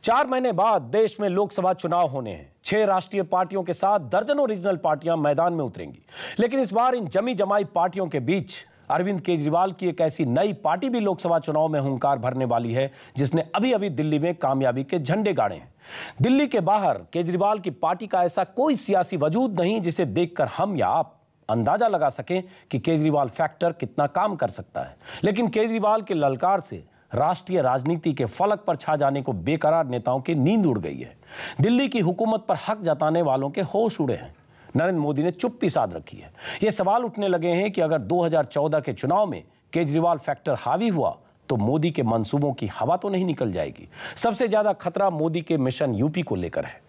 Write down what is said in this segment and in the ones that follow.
4 महीने बाद देश में लोकसभा चुनाव होने हैं। 6 राष्ट्रीय पार्टियों के साथ दर्जनों रीजनल पार्टियां मैदान में उतरेंगी। लेकिन इस बार इन जमी जमाई पार्टियों के बीच अरविंद केजरीवाल की एक ऐसी नई पार्टी भी लोकसभा चुनाव में हुंकार भरने वाली है, जिसने अभी अभी दिल्ली में कामयाबी के झंडे गाड़े हैं। दिल्ली के बाहर केजरीवाल की पार्टी का ऐसा कोई सियासी वजूद नहीं जिसे देखकर हम या आप अंदाजा लगा सकें कि केजरीवाल फैक्टर कितना काम कर सकता है। लेकिन केजरीवाल के ललकार से राष्ट्रीय राजनीति के फलक पर छा जाने को बेकरार नेताओं की नींद उड़ गई है। दिल्ली की हुकूमत पर हक जताने वालों के होश उड़े हैं। नरेंद्र मोदी ने चुप्पी साध रखी है। ये सवाल उठने लगे हैं कि अगर 2014 के चुनाव में केजरीवाल फैक्टर हावी हुआ तो मोदी के मंसूबों की हवा तो नहीं निकल जाएगी। सबसे ज्यादा खतरा मोदी के मिशन यूपी को लेकर है।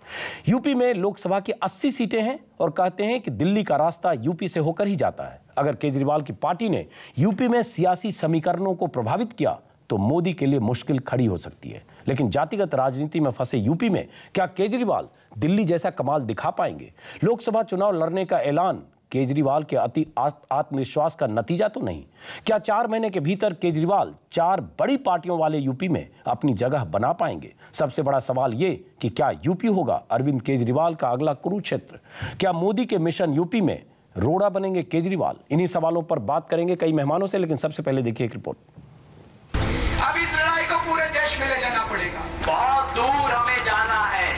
यूपी में लोकसभा की 80 सीटें हैं और कहते हैं कि दिल्ली का रास्ता यूपी से होकर ही जाता है। अगर केजरीवाल की पार्टी ने यूपी में सियासी समीकरणों को प्रभावित किया तो मोदी के लिए मुश्किल खड़ी हो सकती है। लेकिन जातिगत राजनीति में फंसे यूपी में क्या केजरीवाल दिल्ली जैसा कमाल दिखा पाएंगे? लोकसभा चुनाव लड़ने का ऐलान केजरीवाल के अति आत्मविश्वास का नतीजा तो नहीं? क्या 4 महीने के भीतर केजरीवाल 4 बड़ी पार्टियों वाले यूपी में अपनी जगह बना पाएंगे? सबसे बड़ा सवाल ये कि क्या यूपी होगा अरविंद केजरीवाल का अगला कुरुक्षेत्र? क्या मोदी के मिशन यूपी में रोड़ा बनेंगे केजरीवाल? इन्हीं सवालों पर बात करेंगे कई मेहमानों से, लेकिन सबसे पहले देखिए एक रिपोर्ट। अब इस लड़ाई को पूरे देश में ले जाना पड़ेगा। बहुत दूर हमें जाना है,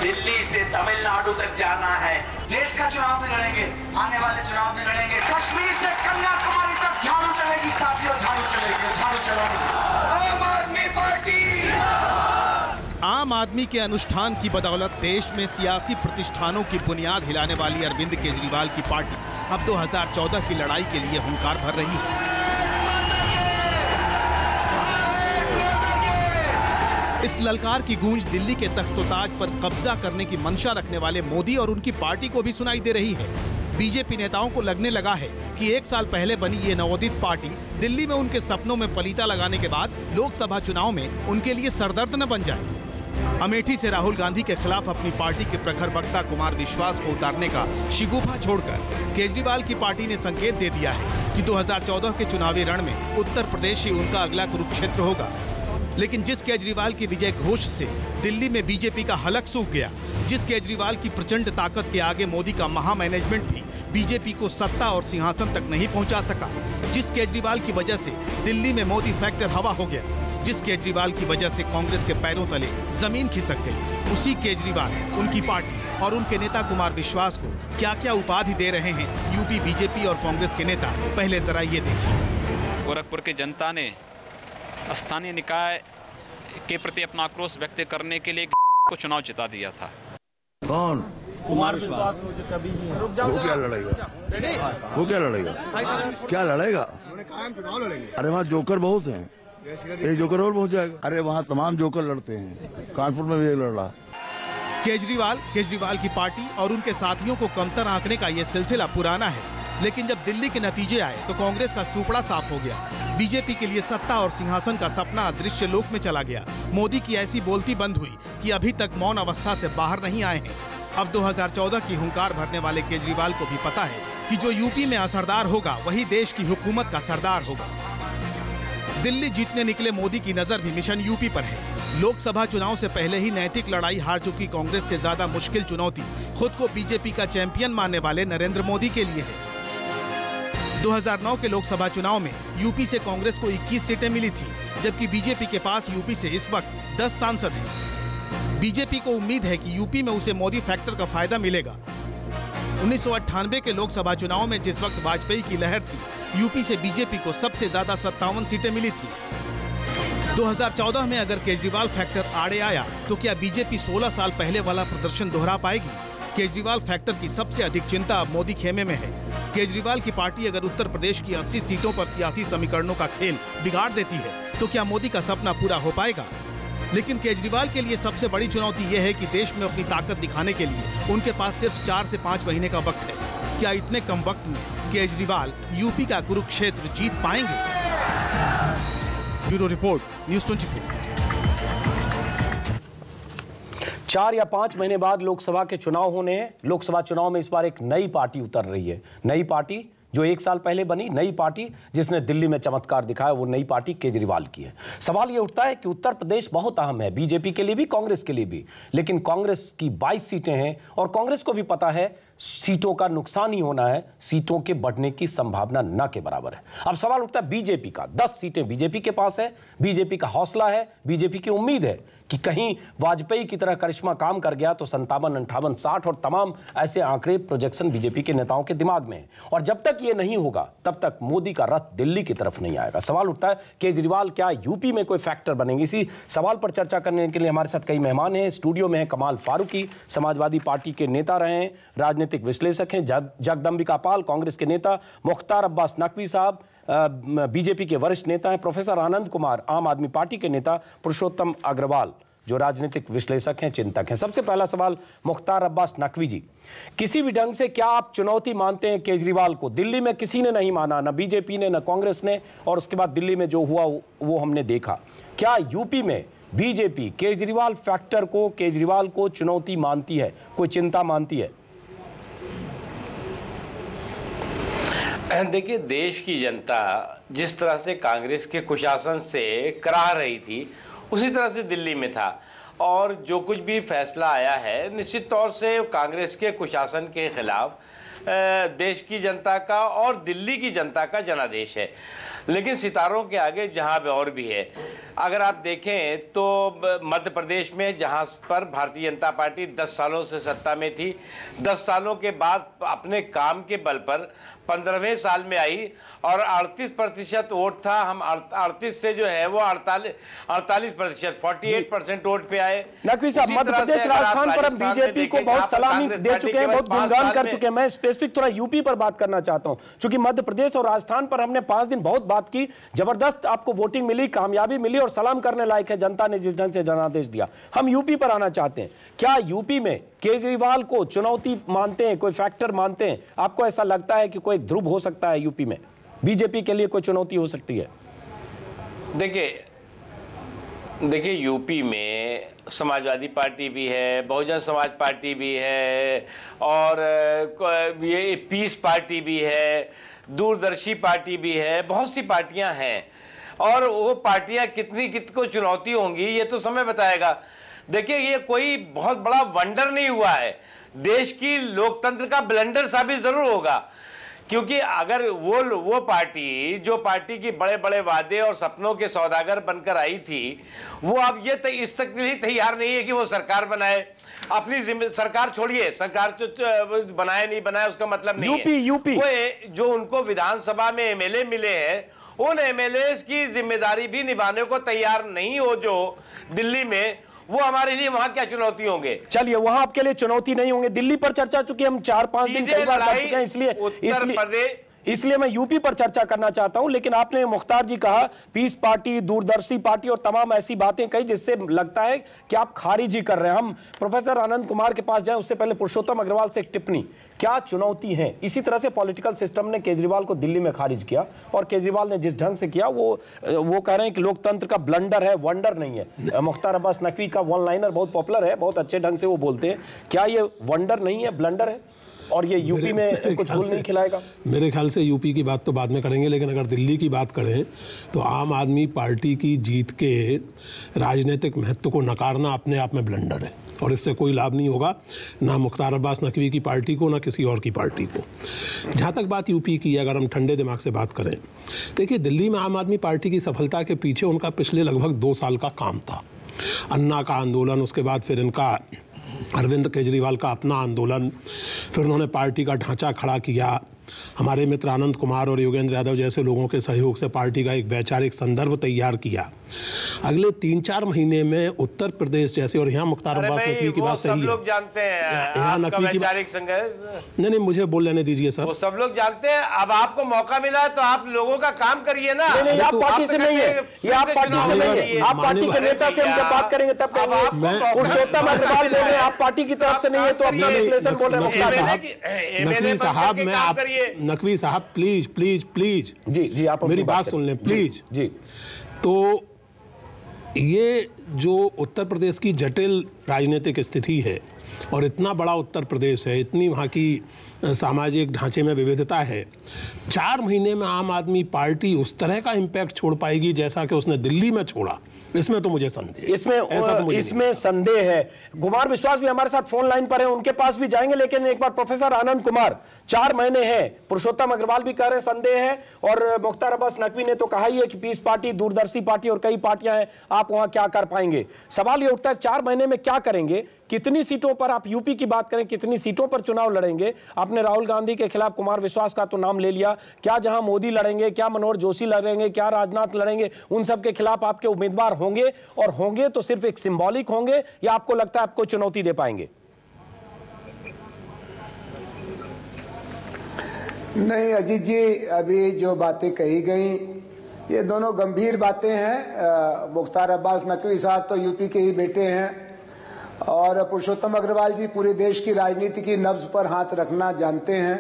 दिल्ली से तमिलनाडु तक जाना है। देश का चुनाव भी लड़ेंगे, आने वाले चुनाव भी लड़ेंगे। कश्मीर से कन्याकुमारी तक झाड़ू चलेगी साथियों, झाड़ू चलेगी, झाड़ू चलेगी। आम आदमी पार्टी। आम आदमी के अनुष्ठान की बदौलत देश में सियासी प्रतिष्ठानों की बुनियाद हिलाने वाली अरविंद केजरीवाल की पार्टी अब 2014 की लड़ाई के लिए हुंकार भर रही है। इस ललकार की गूंज दिल्ली के तख्त-ओ-ताज पर कब्जा करने की मंशा रखने वाले मोदी और उनकी पार्टी को भी सुनाई दे रही है। बीजेपी नेताओं को लगने लगा है कि 1 साल पहले बनी ये नवोदित पार्टी दिल्ली में उनके सपनों में पलीता लगाने के बाद लोकसभा चुनाव में उनके लिए सरदर्द न बन जाए। अमेठी से राहुल गांधी के खिलाफ अपनी पार्टी के प्रखर वक्ता कुमार विश्वास को उतारने का शिगुफा छोड़कर केजरीवाल की पार्टी ने संकेत दे दिया है कि 2014 के चुनावी रण में उत्तर प्रदेश ही उनका अगला कुरुक्षेत्र होगा। लेकिन जिस केजरीवाल की विजय घोष से दिल्ली में बीजेपी का हलक सूख गया, जिस केजरीवाल की प्रचंड ताकत के आगे मोदी का महा मैनेजमेंट भी बीजेपी को सत्ता और सिंहासन तक नहीं पहुंचा सका, जिस केजरीवाल की वजह से दिल्ली में मोदी फैक्टर हवा हो गया, जिस केजरीवाल की वजह से कांग्रेस के पैरों तले जमीन खिसक गई, उसी केजरीवाल, उनकी पार्टी और उनके नेता कुमार विश्वास को क्या क्या उपाधि दे रहे हैं यूपी बीजेपी और कांग्रेस के नेता, पहले जरा ये देखिए। गोरखपुर की जनता ने स्थानीय निकाय के प्रति अपना आक्रोश व्यक्त करने के लिए को चुनाव जिता दिया था। कौन? कुमार विश्वास। वो क्या लड़ेगा? वो क्या लड़ेगा? क्या लड़ेगा? अरे वहाँ जोकर बहुत हैं, एक जोकर और पहुँच जाएगा। अरे वहाँ तमाम जोकर लड़ते हैं, कानपुर में भी एक लड़ रहा। केजरीवाल की पार्टी और उनके साथियों को कमतर आंकने का ये सिलसिला पुराना है। लेकिन जब दिल्ली के नतीजे आए तो कांग्रेस का सुपड़ा साफ हो गया। बीजेपी के लिए सत्ता और सिंहासन का सपना दृश्य लोक में चला गया। मोदी की ऐसी बोलती बंद हुई कि अभी तक मौन अवस्था से बाहर नहीं आए हैं। अब 2014 की हुंकार भरने वाले केजरीवाल को भी पता है कि जो यूपी में असरदार होगा वही देश की हुकूमत का सरदार होगा। दिल्ली जीतने निकले मोदी की नजर भी मिशन यूपी पर है। लोकसभा चुनाव से पहले ही नैतिक लड़ाई हार चुकी कांग्रेस से ज्यादा मुश्किल चुनौती खुद को बीजेपी का चैंपियन मानने वाले नरेंद्र मोदी के लिए है। 2009 के लोकसभा चुनाव में यूपी से कांग्रेस को 21 सीटें मिली थी, जबकि बीजेपी के पास यूपी से इस वक्त 10 सांसद हैं। बीजेपी को उम्मीद है कि यूपी में उसे मोदी फैक्टर का फायदा मिलेगा। 1998 के लोकसभा चुनाव में जिस वक्त वाजपेयी की लहर थी, यूपी से बीजेपी को सबसे ज्यादा 57 सीटें मिली थी। 2014 में अगर केजरीवाल फैक्टर आड़े आया तो क्या बीजेपी 16 साल पहले वाला प्रदर्शन दोहरा पाएगी? केजरीवाल फैक्टर की सबसे अधिक चिंता अब मोदी खेमे में है। केजरीवाल की पार्टी अगर उत्तर प्रदेश की 80 सीटों पर सियासी समीकरणों का खेल बिगाड़ देती है तो क्या मोदी का सपना पूरा हो पाएगा? लेकिन केजरीवाल के लिए सबसे बड़ी चुनौती यह है कि देश में अपनी ताकत दिखाने के लिए उनके पास सिर्फ 4 से 5 महीने का वक्त है। क्या इतने कम वक्त में केजरीवाल यूपी का कुरुक्षेत्र जीत पाएंगे? Bureau report, news 24। 4 या 5 महीने बाद लोकसभा के चुनाव होने हैं। लोकसभा चुनाव में इस बार एक नई पार्टी उतर रही है। नई पार्टी जो 1 साल पहले बनी नई पार्टी जिसने दिल्ली में चमत्कार दिखाया, वो नई पार्टी केजरीवाल की है। सवाल ये उठता है कि उत्तर प्रदेश बहुत अहम है, बीजेपी के लिए भी, कांग्रेस के लिए भी, लेकिन कांग्रेस की 22 सीटें हैं और कांग्रेस को भी पता है सीटों का नुकसान ही होना है, सीटों के बढ़ने की संभावना न के बराबर है। अब सवाल उठता है बीजेपी का, 10 सीटें बीजेपी के पास है, बीजेपी का हौसला है, बीजेपी की उम्मीद है कि कहीं वाजपेयी की तरह करिश्मा काम कर गया तो 57, 58, 60 और तमाम ऐसे आंकड़े प्रोजेक्शन बीजेपी के नेताओं के दिमाग में है। और जब तक ये नहीं होगा तब तक मोदी का रथ दिल्ली की तरफ नहीं आएगा। सवाल उठता है केजरीवाल क्या यूपी में कोई फैक्टर बनेंगे? इसी सवाल पर चर्चा करने के लिए हमारे साथ कई मेहमान हैं। स्टूडियो में है कमाल फारूकी, समाजवादी पार्टी के नेता रहे हैं, राजनीतिक विश्लेषक हैं, जगदम्बिका पाल, कांग्रेस के नेता, मुख्तार अब्बास नकवी साहब बीजेपी के वरिष्ठ नेता हैं, प्रोफेसर आनंद कुमार आम आदमी पार्टी के नेता, पुरुषोत्तम अग्रवाल जो राजनीतिक विश्लेषक हैं, चिंतक हैं। सबसे पहला सवाल मुख्तार अब्बास नकवी जी, किसी भी ढंग से क्या आप चुनौती मानते हैं केजरीवाल को? दिल्ली में किसी ने नहीं माना, ना बीजेपी ने, ना कांग्रेस ने, और उसके बाद दिल्ली में जो हुआ वो हमने देखा। क्या यूपी में बीजेपी केजरीवाल फैक्टर को, केजरीवाल को चुनौती मानती है, कोई चिंता मानती है? देखिए, देश की जनता जिस तरह से कांग्रेस के कुशासन से कराह रही थी उसी तरह से दिल्ली में था, और जो कुछ भी फैसला आया है निश्चित तौर से कांग्रेस के कुशासन के खिलाफ देश की जनता का और दिल्ली की जनता का जनादेश है। लेकिन सितारों के आगे जहां भी और भी है। अगर आप देखें तो मध्य प्रदेश में जहां पर भारतीय जनता पार्टी 10 सालों से सत्ता में थी, 10 सालों के बाद अपने काम के बल पर 15वें साल में आई और 38% वोट था। हम 38 से जो है वो 48%, 48% वोट पे आए। नकवी साहब, मध्य प्रदेश राजस्थान पर हम बीजेपी को बहुत सलामी दे चुके हैं, बहुत गुणगान कर चुके हैं। मैं स्पेसिफिक थोड़ा यूपी पर बात करना चाहता हूं, क्योंकि मध्य प्रदेश और राजस्थान पर हमने 5 दिन बहुत बात की, जबरदस्त आपको वोटिंग मिली, कामयाबी मिली और सलाम करने लायक है जनता ने जिस ढंग से जनादेश दिया। हम यूपी पर आना चाहते हैं। क्या यूपी में केजरीवाल को चुनौती मानते हैं, कोई फैक्टर मानते हैं? आपको ऐसा लगता है कि कोई ध्रुव हो सकता है यूपी में, बीजेपी के लिए कोई चुनौती हो सकती है? देखिए यूपी में समाजवादी पार्टी भी है, बहुजन समाज पार्टी भी है, और ये पीस पार्टी भी है, दूरदर्शी पार्टी भी है, बहुत सी पार्टियां हैं, और वो पार्टियां कितको चुनौती होंगी ये तो समय बताएगा। देखिए, ये कोई बहुत बड़ा वंडर नहीं हुआ है, देश की लोकतंत्र का ब्लेंडर साबित जरूर होगा, क्योंकि अगर वो पार्टी जो पार्टी की बड़े बड़े वादे और सपनों के सौदागर बनकर आई थी, वो अब ये इस तक भी तैयार नहीं है कि वो सरकार बनाए। अपनी सरकार छोड़िए, सरकार बनाए नहीं बनाए उसका मतलब नहीं यूपी वो जो उनको विधानसभा में एमएलए मिले हैं, उन एमएलए की जिम्मेदारी भी निभाने को तैयार नहीं हो जो दिल्ली में, वो हमारे लिए वहां क्या चुनौती होंगे? चलिए, वहां आपके लिए चुनौती नहीं होंगे। दिल्ली पर चर्चा चुकी हम 4-5 दिन कई बार कर चुके हैं, इसलिए मैं यूपी पर चर्चा करना चाहता हूं। लेकिन आपने मुख्तार जी कहा पीस पार्टी, दूरदर्शी पार्टी और तमाम ऐसी बातें कही जिससे लगता है कि आप खारिज ही कर रहे हैं। हम प्रोफेसर आनंद कुमार के पास जाएं, उससे पहले पुरुषोत्तम अग्रवाल से एक टिप्पणी, क्या चुनौती है? इसी तरह से पॉलिटिकल सिस्टम ने केजरीवाल को दिल्ली में खारिज किया, और केजरीवाल ने जिस ढंग से किया वो कह रहे हैं कि लोकतंत्र का ब्लंडर है, वंडर नहीं है। मुख्तार अब्बास नकवी का वन लाइनर बहुत पॉपुलर है, बहुत अच्छे ढंग से वो बोलते हैं। क्या ये वंडर नहीं है, ब्लंडर है, और ये यूपी में कुछ भूल नहीं खिलाएगा? मेरे ख्याल से यूपी की बात तो बाद में करेंगे, लेकिन अगर दिल्ली की बात करें तो आम आदमी पार्टी की जीत के राजनीतिक महत्व को नकारना अपने आप में ब्लंडर है, और इससे कोई लाभ नहीं होगा ना मुख्तार अब्बास नकवी की पार्टी को, ना किसी और की पार्टी को। जहाँ तक बात यूपी की, अगर हम ठंडे दिमाग से बात करें, देखिए दिल्ली में आम आदमी पार्टी की सफलता के पीछे उनका पिछले लगभग 2 साल का काम था। अन्ना का आंदोलन, उसके बाद फिर इनका अरविंद केजरीवाल का अपना आंदोलन, फिर उन्होंने पार्टी का ढांचा खड़ा किया, हमारे मित्र आनंद कुमार और योगेंद्र यादव जैसे लोगों के सहयोग से पार्टी का एक वैचारिक संदर्भ तैयार किया। अगले 3-4 महीने में उत्तर प्रदेश जैसे, और यहाँ मुख्तार अब्बास नकवी की बात सही है, सब लोग जानते हैं यहाँ नकवी की वैचारिक संघर्ष, नहीं मुझे बोल लेने दीजिए सर, वो सब लोग जानते हैं। अब आपको मौका मिला तो आप लोगों का काम करिए ना। नहीं, आप पार्टी से नहीं है, ये आप पार्टी से नहीं है, आप पार्टी के नेता से हम जब बात करेंगे तब कहेंगे। पुरुषोत्तम अग्रवाल बोल रहे हैं आप पार्टी की तरफ से नहीं है, तो अपना विश्लेषण बोल रहे हैं। नकवी साहब, मैं आप नकवी साहब प्लीज प्लीज प्लीज जी आप मेरी बात सुन लें प्लीज जी। तो ये जो उत्तर प्रदेश की जटिल राजनीतिक स्थिति है, और इतना बड़ा उत्तर प्रदेश है, इतनी वहाँ की सामाजिक ढांचे में विविधता है, 4 महीने में आम आदमी पार्टी उस तरह का इम्पैक्ट छोड़ पाएगी जैसा कि उसने दिल्ली में छोड़ा, इसमें तो मुझे संदेह, इसमें संदेह है। कुमार विश्वास भी हमारे साथ फोन लाइन पर हैं, उनके पास भी जाएंगे, लेकिन एक बार प्रोफेसर आनंद कुमार, 4 महीने हैं, पुरुषोत्तम अग्रवाल भी कह रहे हैं संदेह है, और मुख्तार अब्बास नकवी ने तो कहा ही है कि पीस पार्टी, दूरदर्शी पार्टी और कई पार्टियां हैं, आप वहां क्या कर पाएंगे। सवाल ये उठता है 4 महीने में क्या करेंगे, कितनी सीटों पर, आप यूपी की बात करें, कितनी सीटों पर चुनाव लड़ेंगे। आपने राहुल गांधी के खिलाफ कुमार विश्वास का तो नाम ले लिया, क्या जहां मोदी लड़ेंगे, क्या मनोहर जोशी लड़ेंगे, क्या राजनाथ लड़ेंगे, उन सब के खिलाफ आपके उम्मीदवार होंगे, और होंगे तो सिर्फ एक सिंबॉलिक होंगे, या आपको लगता है आपको चुनौती दे पाएंगे? नहीं अजीत जी, अभी जो बातें कही गई ये दोनों गंभीर बातें हैं। मुख्तार अब्बास नकवी साहब तो यूपी के ही बेटे हैं, और पुरुषोत्तम अग्रवाल जी पूरे देश की राजनीति की नब्ज पर हाथ रखना जानते हैं।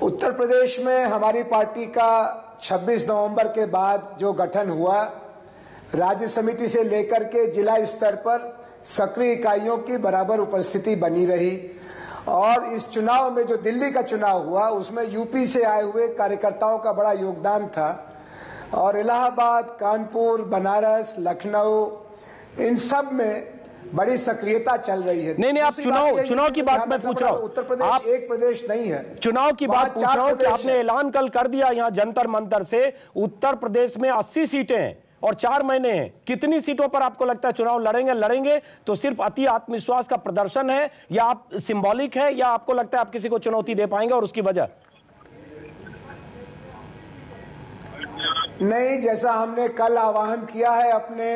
उत्तर प्रदेश में हमारी पार्टी का 26 नवंबर के बाद जो गठन हुआ, राज्य समिति से लेकर के जिला स्तर पर सक्रिय इकाइयों की बराबर उपस्थिति बनी रही, और इस चुनाव में जो दिल्ली का चुनाव हुआ उसमें यूपी से आए हुए कार्यकर्ताओं का बड़ा योगदान था, और इलाहाबाद, कानपुर, बनारस, लखनऊ, इन सब में बड़ी सक्रियता चल रही है। नहीं, आप चुनाव की बात मैं पूछ रहा हूं, उत्तर प्रदेश एक प्रदेश नहीं है, चुनाव की बात पूछ रहा हूं कि आपने ऐलान कल कर दिया यहां जंतर मंतर से, उत्तर प्रदेश में 80 सीटें हैं और 4 महीने हैं, कितनी सीटों पर आपको लगता है चुनाव लड़ेंगे तो सिर्फ अति आत्मविश्वास का प्रदर्शन है, या आप सिंबॉलिक है, या आपको लगता है आप किसी को चुनौती दे पाएंगे, और उसकी वजह? नहीं, जैसा हमने कल आह्वान किया है अपने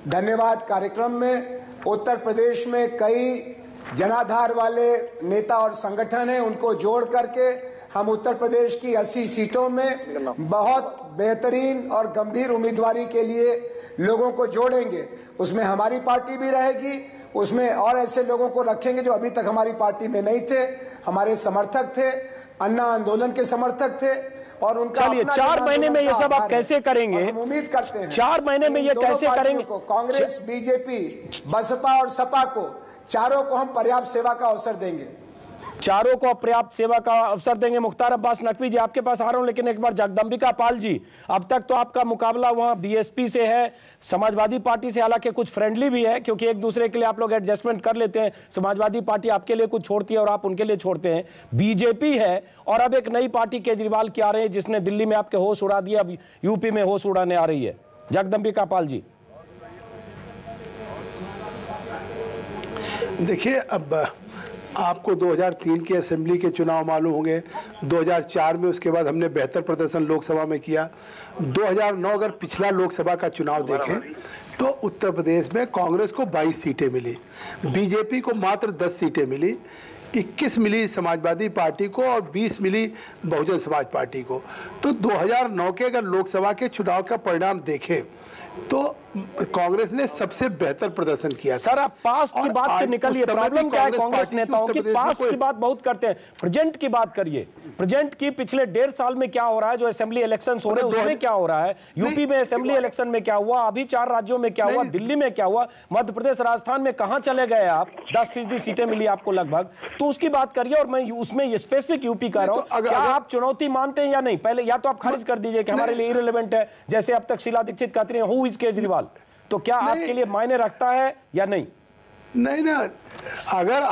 धन्यवाद कार्यक्रम में, उत्तर प्रदेश में कई जनाधार वाले नेता और संगठन हैं, उनको जोड़ करके हम उत्तर प्रदेश की 80 सीटों में बहुत बेहतरीन और गंभीर उम्मीदवारी के लिए लोगों को जोड़ेंगे। उसमें हमारी पार्टी भी रहेगी, उसमें और ऐसे लोगों को रखेंगे जो अभी तक हमारी पार्टी में नहीं थे, हमारे समर्थक थे, अन्ना आंदोलन के समर्थक थे, और उनका चलिए 4 महीने में ये सब आप कैसे करेंगे? हम उम्मीद करते हैं 4 महीने में ये कैसे करेंगे? कांग्रेस, बीजेपी, बसपा और सपा को, चारों को हम पर्याप्त सेवा का अवसर देंगे, चारों को पर्याप्त सेवा का अवसर देंगे। मुख्तार अब्बास नकवी जी, आपके पास आ रहा हूं, लेकिन एक बार जगदंबिका पाल जी, अब तक तो आपका मुकाबला वहां बीएसपी से है, समाजवादी पार्टी से, हालांकि कुछ फ्रेंडली भी है क्योंकि एक दूसरे के लिए आप लोग एडजस्टमेंट कर लेते हैं, समाजवादी पार्टी आपके लिए कुछ छोड़ती है और आप उनके लिए छोड़ते हैं, बीजेपी है, और अब एक नई पार्टी केजरीवाल की आ रही है जिसने दिल्ली में आपके होश उड़ा दिया, अब यूपी में होश उड़ाने आ रही है। जगदंबिका पाल जी, देखिए, अब आपको 2003 के असेंबली के चुनाव मालूम होंगे, 2004 में उसके बाद हमने बेहतर प्रदर्शन लोकसभा में किया, 2009 अगर पिछला लोकसभा का चुनाव देखें तो उत्तर प्रदेश में कांग्रेस को 22 सीटें मिली, बीजेपी को मात्र 10 सीटें मिली, 21 मिली समाजवादी पार्टी को और 20 मिली बहुजन समाज पार्टी को। तो 2009 के अगर लोकसभा के चुनाव का परिणाम देखें तो कांग्रेस ने सबसे बेहतर प्रदर्शन किया। सर, आप पास्ट की बात से निकलिए, प्रॉब्लम क्या है कांग्रेस नेताओं की? पास्ट की बात बहुत करते हैं, प्रेजेंट की बात करिए। प्रेजेंट की पिछले 1.5 साल में क्या हो रहा है, जो असेंबली इलेक्शन हो रहे हैं उसमें क्या हो रहा है, यूपी में असेंबली इलेक्शन में क्या हुआ, अभी 4 राज्यों में क्या हुआ, दिल्ली में क्या हुआ, मध्य प्रदेश, राजस्थान में कहां चले गए आप, 10% सीटें मिली आपको लगभग, तो उसकी बात करिए। और मैं उसमें स्पेसिफिक यूपी कर रहा हूं, क्या आप चुनौती मानते हैं या नहीं? पहले या तो आप खारिज कर दीजिए कि हमारे लिए इररिलेवेंट है, जैसे अब तक शीला दीक्षित कहती है हु इज केजरीवाल, तो क्या आपके लिए मायने रखता है या नहीं? नहीं ना, अगर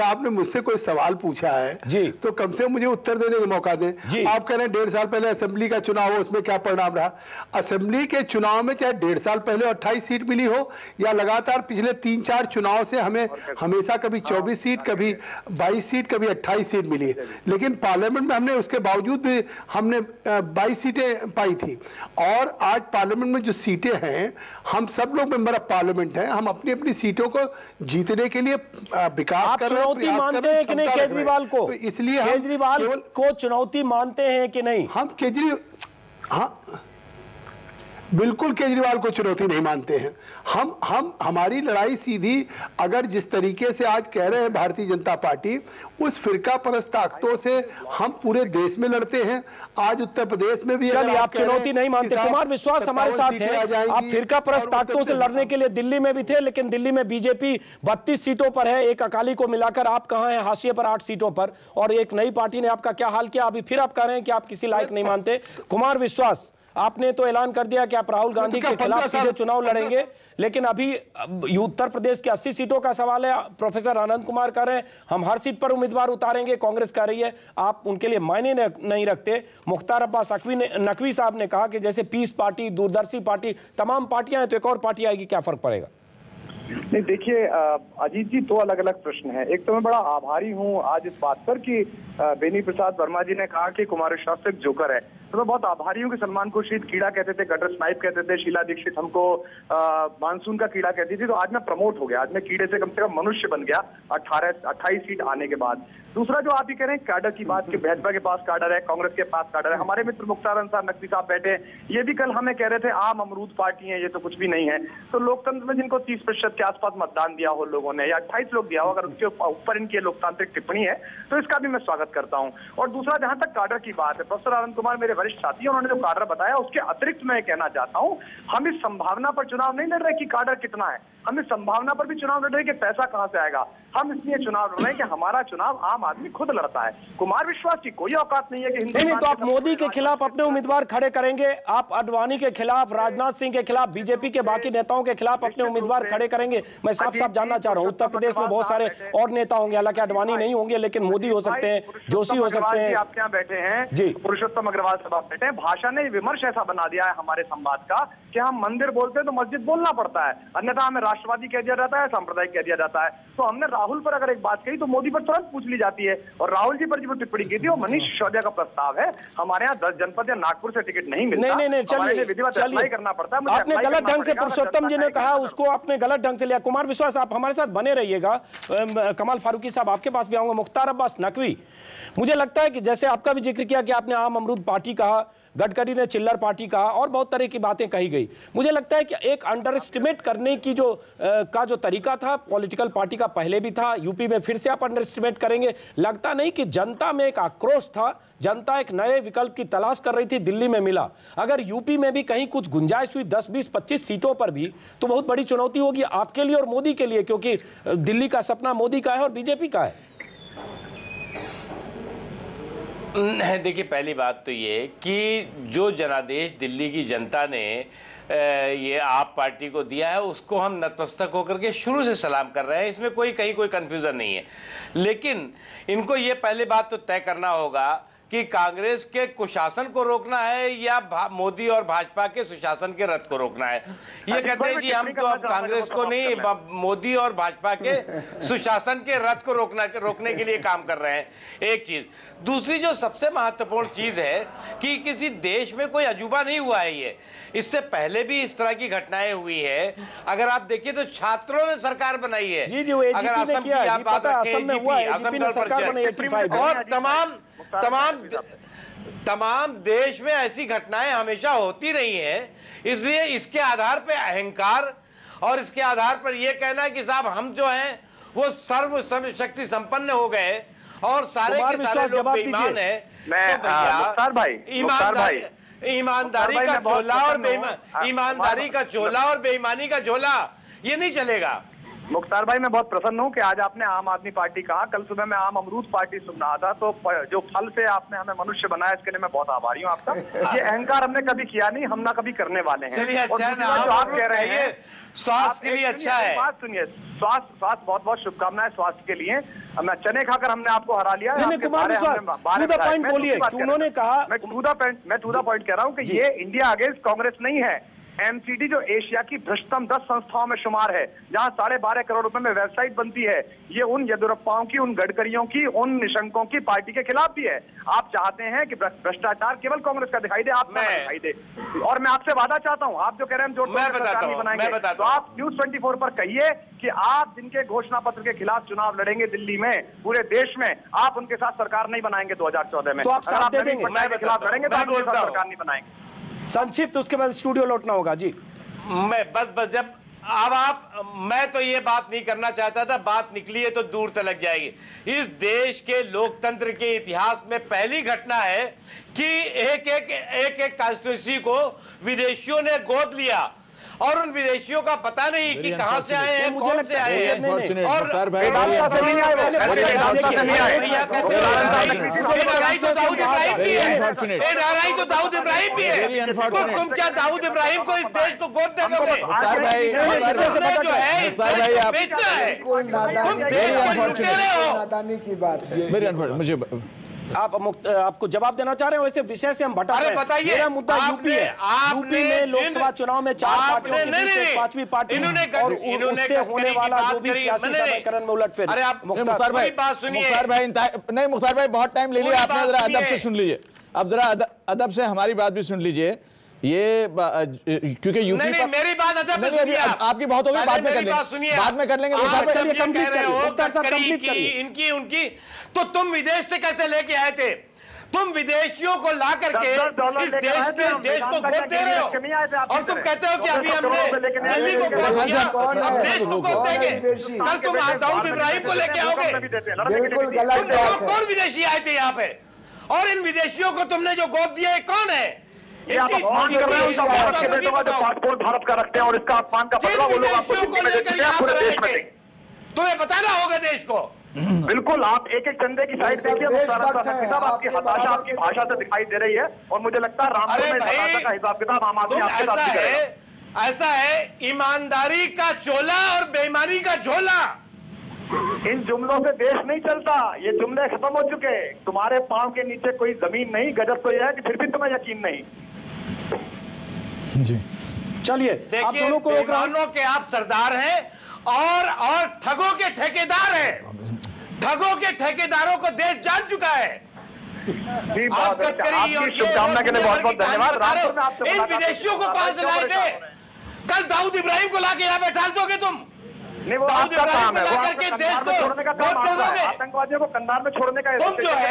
आपने मुझसे कोई सवाल पूछा है जी, तो कम से कम मुझे उत्तर देने का मौका दें। आप कह रहे हैं 1.5 साल पहले असेंबली का चुनाव हो, उसमें क्या परिणाम रहा? असेंबली के चुनाव में चाहे 1.5 साल पहले 28 सीट मिली हो, या लगातार पिछले 3-4 चुनाव से हमें हमेशा कभी 24 सीट, कभी 22 सीट, कभी 28 सीट मिली, लेकिन पार्लियामेंट में हमने उसके बावजूद भी हमने 22 सीटें पाई थी। और आज पार्लियामेंट में जो सीटें हैं, हम सब लोग मेंबर ऑफ पार्लियामेंट हैं, हम अपनी अपनी सीटों को जीतने के लिए विकास कर रहे हैं, चुनौती मानते हैं कि नहीं केजरीवाल को? तो इसलिए केजरीवाल को चुनौती मानते हैं कि नहीं? हम केजरीवाल, हाँ, बिल्कुल केजरीवाल को चुनौती नहीं मानते हैं। हमारी लड़ाई सीधी, अगर जिस तरीके से आज कह रहे हैं भारतीय जनता पार्टी, उस फिरका परस्त ताकतों से हम पूरे देश में लड़ते हैं। आज उत्तर प्रदेश में भी चलिए, आप चुनौती नहीं मानते। कुमार विश्वास हमारे साथ हैं। आप फिरका परस्त ताकतों से लड़ने के लिए दिल्ली में भी थे, लेकिन दिल्ली में बीजेपी 32 सीटों पर है, एक अकाली को मिलाकर आप कहां हैं? हाशिए पर 8 सीटों पर, और एक नई पार्टी ने आपका क्या हाल किया? अभी फिर आप कह रहे हैं कि आप किसी लायक नहीं मानते। कुमार विश्वास, आपने तो ऐलान कर दिया कि आप राहुल गांधी के खिलाफ सीधे चुनाव लड़ेंगे, लेकिन अभी उत्तर प्रदेश की 80 सीटों का सवाल है। प्रोफेसर आनंद कुमार कह रहे हैं हम हर सीट पर उम्मीदवार उतारेंगे, कांग्रेस कह रही है आप उनके लिए मायने नहीं रखते। मुख्तार अब्बास नकवी साहब ने कहा कि जैसे पीस पार्टी, दूरदर्शी पार्टी, तमाम पार्टियां हैं तो एक और पार्टी आएगी, क्या फर्क पड़ेगा? नहीं, देखिए अजीत जी, 2 अलग अलग प्रश्न है। एक तो मैं बड़ा आभारी हूं आज इस बात पर कि बेनी प्रसाद वर्मा जी ने कहा कि कुमार विश्वास एक जोकर है। तो मैं बहुत आभारी हूं कि सलमान खुर्शीद कीड़ा कहते थे, गटर स्नाइप कहते थे, शीला दीक्षित हमको मानसून का कीड़ा कहती थी। तो आज मैं प्रमोट हो गया, आज मैं कीड़े से कम मनुष्य बन गया 28 सीट आने के बाद। दूसरा जो आप ही कह रहे हैं कैडर की बात कि भाजपा के पास कैडर है, कांग्रेस के पास कैडर है। हमारे मित्र मुख्तार अंसार नकवी साहब बैठे, ये भी कल हमें कह रहे थे आम अमरूद पार्टी है, ये तो कुछ भी नहीं है। तो लोकतंत्र में जिनको 30% के आसपास मतदान दिया हो लोगों ने, या 28 लोग दिया हो, अगर उसके ऊपर इनकी लोकतांत्रिक टिप्पणी है तो इसका भी मैं स्वागत करता हूं। और दूसरा, जहां तक कैडर की बात है, प्रोफेसर आनंद कुमार मेरे वरिष्ठ साथी, उन्होंने जो कैडर बताया उसके अतिरिक्त मैं कहना चाहता हूं, हम इस संभावना पर चुनाव नहीं लड़ रहे कि कैडर कितना है, हम इस संभावना पर भी चुनाव लड़ रहे हैं कि पैसा कहां से आएगा। हम इसलिए चुनाव लड़ रहे हैं कि हमारा चुनाव आम आदमी खुद लड़ता है। कुमार विश्वास की कोई औकात नहीं है कि नहीं, तो आप मोदी के खिलाफ अपने उम्मीदवार खड़े करेंगे, आप अडवाणी के खिलाफ, राजनाथ सिंह के खिलाफ, बीजेपी के बाकी नेताओं के खिलाफ अपने उम्मीदवार खड़े करेंगे? मैं साफ साफ जानना चाह रहा हूं। उत्तर प्रदेश में बहुत सारे और नेता होंगे, हालांकि अडवाणी नहीं होंगे, लेकिन मोदी हो सकते हैं, जोशी हो सकते हैं। आपके यहाँ बैठे हैं जी, पुरुषोत्तम अग्रवाल साहब बैठे हैं। भाषा ने विमर्श ऐसा बना दिया है हमारे संवाद का कि हम मंदिर बोलते हैं तो मस्जिद बोलना पड़ता है, अन्यथा हमें राष्ट्रवादी कह दिया जाता है, सांप्रदायिक कह दिया जाता है। तो हमने राहुल पर अगर एक बात कही तो मोदी पर तुरंत पूछ ली जाती है। और राहुल जी पर जो टिप्पणी की थी वो मनीष सिसोदिया का प्रस्ताव है। हमारे यहाँ 10 जनपद या नागपुर से टिकट नहीं मिलता। नहीं, चलिए करना पड़ता है। आपने गलत ढंग से, पुरुषोत्तम जी ने कहा उसको आपने गलत ढंग से लिया। कुमार विश्वास, आप हमारे साथ बने रहिएगा। कमाल फारूकी साहब, आपके पास भी आऊंगा। मुख्तार अब्बास नकवी, मुझे लगता है कि जैसे आपका भी जिक्र किया कि आपने आम अमरूद पार्टी कहा, गडकरी ने चिल्लर पार्टी कहा, और बहुत तरह की बातें कही गई। मुझे लगता है कि एक अंडर एस्टिमेट करने की जो तरीका था पॉलिटिकल पार्टी का पहले भी था, यूपी में फिर से आप अंडर एस्टिमेट करेंगे। लगता नहीं कि जनता में एक आक्रोश था, जनता एक नए विकल्प की तलाश कर रही थी, दिल्ली में मिला। अगर यूपी में भी कहीं कुछ गुंजाइश हुई 10, 20, 25 सीटों पर भी, तो बहुत बड़ी चुनौती होगी आपके लिए और मोदी के लिए, क्योंकि दिल्ली का सपना मोदी का है और बीजेपी का है। देखिए, पहली बात तो ये कि जो जनादेश दिल्ली की जनता ने ये आप पार्टी को दिया है, उसको हम नतमस्तक होकर के शुरू से सलाम कर रहे हैं। इसमें कहीं कोई कन्फ्यूज़न नहीं है। लेकिन इनको ये पहले बात तो तय करना होगा कि कांग्रेस के कुशासन को रोकना है या मोदी और भाजपा के सुशासन के रथ को रोकना है। ये कहते हैं जी हम तो अब कांग्रेस को नहीं, मोदी और भाजपा के सुशासन के रथ को रोकने के लिए काम कर रहे हैं। एक चीज। दूसरी जो सबसे महत्वपूर्ण चीज है कि किसी देश में कोई अजूबा नहीं हुआ है ये, इससे पहले भी इस तरह की घटनाएं हुई है। अगर आप देखिए तो छात्रों ने सरकार बनाई है। जी, अगर असम की आप बात रखें, और तमाम देश में ऐसी घटनाएं हमेशा होती रही हैं। इसलिए इसके आधार पर अहंकार और इसके आधार पर यह कहना कि साहब हम जो हैं वो सर्व शक्ति संपन्न हो गए और सारे के सारे लोग बेईमान हैं, ईमानदारी का झोला और ईमानदारी का झोला और बेईमानी का झोला ये नहीं चलेगा। मुख्तार भाई, मैं बहुत प्रसन्न हूं कि आज आपने आम आदमी पार्टी कहा। कल सुबह मैं आम अमरूद पार्टी सुन रहा था, तो जो फल से आपने हमें मनुष्य बनाया, इसके लिए मैं बहुत आभारी हूं आपका। ये अहंकार हमने कभी किया नहीं, हम ना कभी करने वाले हैं। चलिए, अच्छा जो आप कह रहे हैं स्वास्थ्य के लिए अच्छा है। बात सुनिए, स्वास्थ्य बहुत बहुत शुभकामनाएं स्वास्थ्य के लिए। मैं चने खाकर हमने आपको हरा लिया। कुमार विश्वास, उन्होंने कहा, मैं टू द पॉइंट कह रहा हूँ कि ये इंडिया अगेंस्ट कांग्रेस नहीं है। एमसीडी जो एशिया की भ्रष्टतम 10 संस्थाओं में शुमार है, जहां 12.5 करोड़ रुपए में वेबसाइट बनती है, ये उन येदियुरप्पाओं की, उन गडकरियों की, उन निशंकों की पार्टी के खिलाफ भी है। आप चाहते हैं कि भ्रष्टाचार केवल कांग्रेस का दिखाई दे, आप दिखाई दे। और मैं आपसे वादा चाहता हूं, आप जो कह रहे हैं हम सरकार नहीं बनाएंगे, तो आप न्यूज 24 पर कहिए कि आप जिनके घोषणा पत्र के खिलाफ चुनाव लड़ेंगे दिल्ली में, पूरे देश में, आप उनके साथ सरकार नहीं बनाएंगे 2014 में। तो आप साथ दे देंगे? के खिलाफ लड़ेंगे तो आप उनके साथ सरकार नहीं बनाएंगे। संक्षिप्त, उसके बाद स्टूडियो लौटना होगा जी। मैं बस जब अब मैं तो ये बात नहीं करना चाहता था, बात निकली है तो दूर तलक जाएगी। इस देश के लोकतंत्र के इतिहास में पहली घटना है कि एक कॉन्स्टिट्यूंसी को विदेशियों ने गोद लिया और उन विदेशियों का पता नहीं कि कहां से आए हैं, कौन से आए हैं। और लड़ाई तो दाऊद इब्राहिम भी है। तुम क्या दाऊद इब्राहिम को इस देश को गोद दे दोगे? जो है बेचा है, तुम देश को लुटे रहे हो। मुझे आपको जवाब देना चाह रहे हैं, वैसे विषय से हम भटक रहे हैं। बताइए, मेरा मुद्दा यूपी है। यूपी में लोकसभा चुनाव में 4 पार्टियों के बीच एक 5वीं पार्टी और उससे होने वाला जो भी सियासी समीकरण में उलटफेर। मुख्तार भाई नहीं, मुख्तार भाई बहुत टाइम ले लिया आपने, जरा अदब से सुन लीजिए। अब जरा अदब से हमारी बात भी सुन लीजिए। ये क्योंकि यूपी नहीं, मेरी बात अदब में सुनिए। आपकी बहुत हो गई, बाद में कर लेंगे, बाद में कर लेंगे। इनकी उनकी तो तुम विदेश से कैसे लेके आए थे? तुम विदेशियों को ला करके इस देश को गोद दे रहे हो और तुम कहते हो कि अभी हमने दिल्ली को गोद दिया, अब देश को गोद देंगे। कल तुम दाऊद इब्राहिम को लेके आओगे। कौन विदेशी आए थे यहाँ पे? और इन विदेशियों को तुमने जो गोद दिया है कौन है? ये आप अपमान कर रहे हो उनका भारत के बेटों का जो पासपोर्ट भारत का रखते हैं और इसका अपमान का बदला वो लोग आपको पूरे देश में देंगे। तुम्हें बताना होगा देश को। बिल्कुल, आप एक एक चंदे की साइड देखिए। साहब आपकी हताशा आपकी भाषा से दिखाई दे रही है और मुझे लगता है रामपुर में हताशा का हिसाब किताब आम आदमी आपके साथ करेगा। ऐसा है, ईमानदारी का चोला और बेईमानी का झोला। इन जुमलों से देश नहीं चलता, ये जुमले खत्म हो चुके। तुम्हारे पांव के नीचे कोई जमीन नहीं। गजब तो यह है कि फिर भी तुम्हें यकीन नहीं। जी चलिए, आप दोनों को रोक रहा हूं के आप सरदार हैं और ठगों के ठेकेदार हैं। ठगों के ठेकेदारों को देश जान चुका है। शुभकामना के लिए बहुत बहुत धन्यवाद। इन विदेशियों को कहां से लाए थे? कल दाऊद इब्राहिम को लाके यहाँ बैठा दोगे तुम? नहीं, वो आपका काम है, वो आपका देश को छोड़ने का काम है, आतंकवादियों को कंधार में छोड़ने का। तुम जो है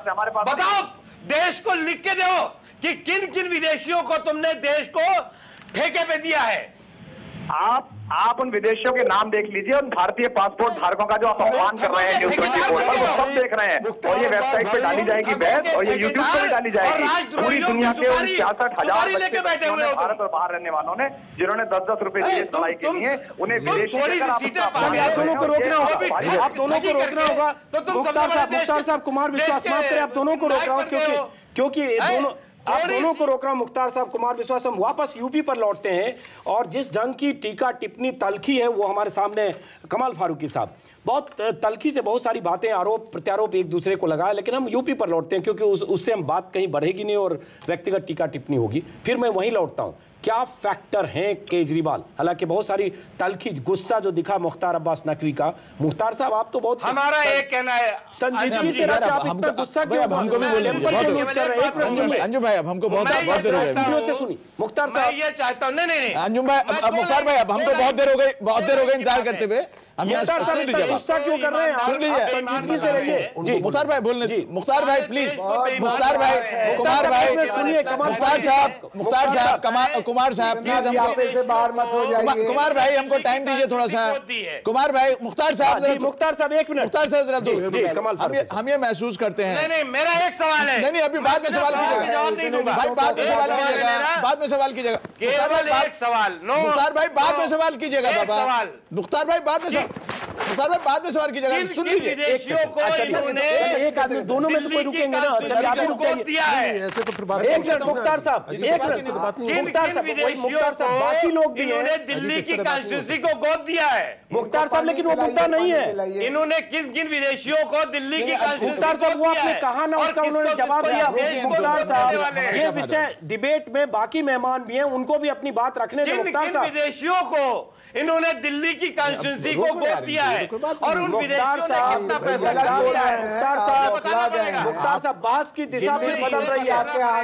हमारे पास बताओ, देश को लिख के दो कि किन किन विदेशियों को तुमने देश को ठेके पे दिया है। आप उन विदेशियों के नाम देख लीजिए, उन भारतीय पासपोर्ट धारकों का जो आप अपमान कर रहे हैं न्यूज़ 24 पर, वो सब देख रहे हैं। और ये वेबसाइट पे डाली जाएगी बहस और ये यूट्यूब पे भी डाली जाएगी। पूरी दुनिया के उन 66,000 लेके बैठे हुए भारत और बाहर रहने वालों ने, जिन्होंने 10-10 रुपए दिए लड़ाई के लिए, उन्हें विदेशी आप दोनों को रोकना होगा। आप दोनों को रोकना होगा। मुख्तार साहब, कुमार विश्वास, माफ करें, आप दोनों को रोक रहा हूँ क्योंकि आप दोनों को रोक रहा हूं। मुख्तार साहब, कुमार विश्वास, हम वापस यूपी पर लौटते हैं और जिस ढंग की टीका टिप्पणी तलखी है वो हमारे सामने कमाल फारूकी साहब बहुत तलखी से बहुत सारी बातें, आरोप प्रत्यारोप एक दूसरे को लगाया। लेकिन हम यूपी पर लौटते हैं क्योंकि उससे हम बात कहीं बढ़ेगी नहीं और व्यक्तिगत टीका टिप्पणी होगी। फिर मैं वहीं लौटता हूं। क्या फैक्टर हैं केजरीवाल? हालांकि बहुत सारी तलखी, गुस्सा जो दिखा मुख्तार अब्बास नकवी का। मुख्तार साहब, आप तो बहुत हमारा एक कहना है संजीदगी से आप इतना गुस्सा क्यों? हमको भी बोलिए अंजुम भाई, अब हमको बहुत देर हो गई से सुनी। मुख्तार साहब, ये चाहता हूँ नहीं अंजुम भाई, मुख्तार भाई, अब हमको बहुत देर हो गई इंतजार करते हुए। हम गुस्सा क्यों कर रहे हैं? सुन लीजिए, संजीदगी से रहिए। मुख्तार भाई बोलने जी। मुख्तार भाई प्लीज, मुख्तार भाई, कुमार भाई सुनिए, मुख्तार साहब, कुमार साहब प्लीज हमको बाहर मत हो जाइए। कुमार भाई हमको टाइम दीजिए थोड़ा सा। कुमार भाई, मुख्तार साहब एक मिनट। मुख्तार साहब जरा, हम ये महसूस करते हैं। नहीं, मेरा एक सवाल है। नहीं, अभी बाद में सवाल कीजिएगा भाई, बाद में सवाल कीजिएगा, बाद में सवाल कीजिएगा। केवल एक सवाल। मुख्तार भाई बाद में सवाल कीजिएगा बाबा। मुख्तार भाई बाद में सवाल कीजिएगा। सुन लीजिए, एक आदमी, दोनों में तो कोई रुकेंगे ना। चलिए आप रुक जाइए। ऐसे तो एक मिनट मुख्तार साहब, मुख्तार साहब, बाकी लोग भी हैं। दिल्ली की कॉन्स्टिट्यूंसी को गोद दिया है मुख्तार साहब, लेकिन वो मुद्दा नहीं है। इन्होंने किन किन विदेशियों को दिल्ली की मुख्तार साहब, वो आपने कहा ना, उसका उन्होंने जवाब दिया। मुख्तार साहब, ये विषय डिबेट में बाकी मेहमान भी हैं, उनको भी अपनी बात रखने दें। मुख्तार साहब, विदेशियों को इन्होंने दिल्ली की कॉन्स्टिट्यूंसी को गोद दिया है और उन विदेशियों ने कितना पैसा दिया है। मुख्तार साहब बास की दिशा फिर बदल रही है।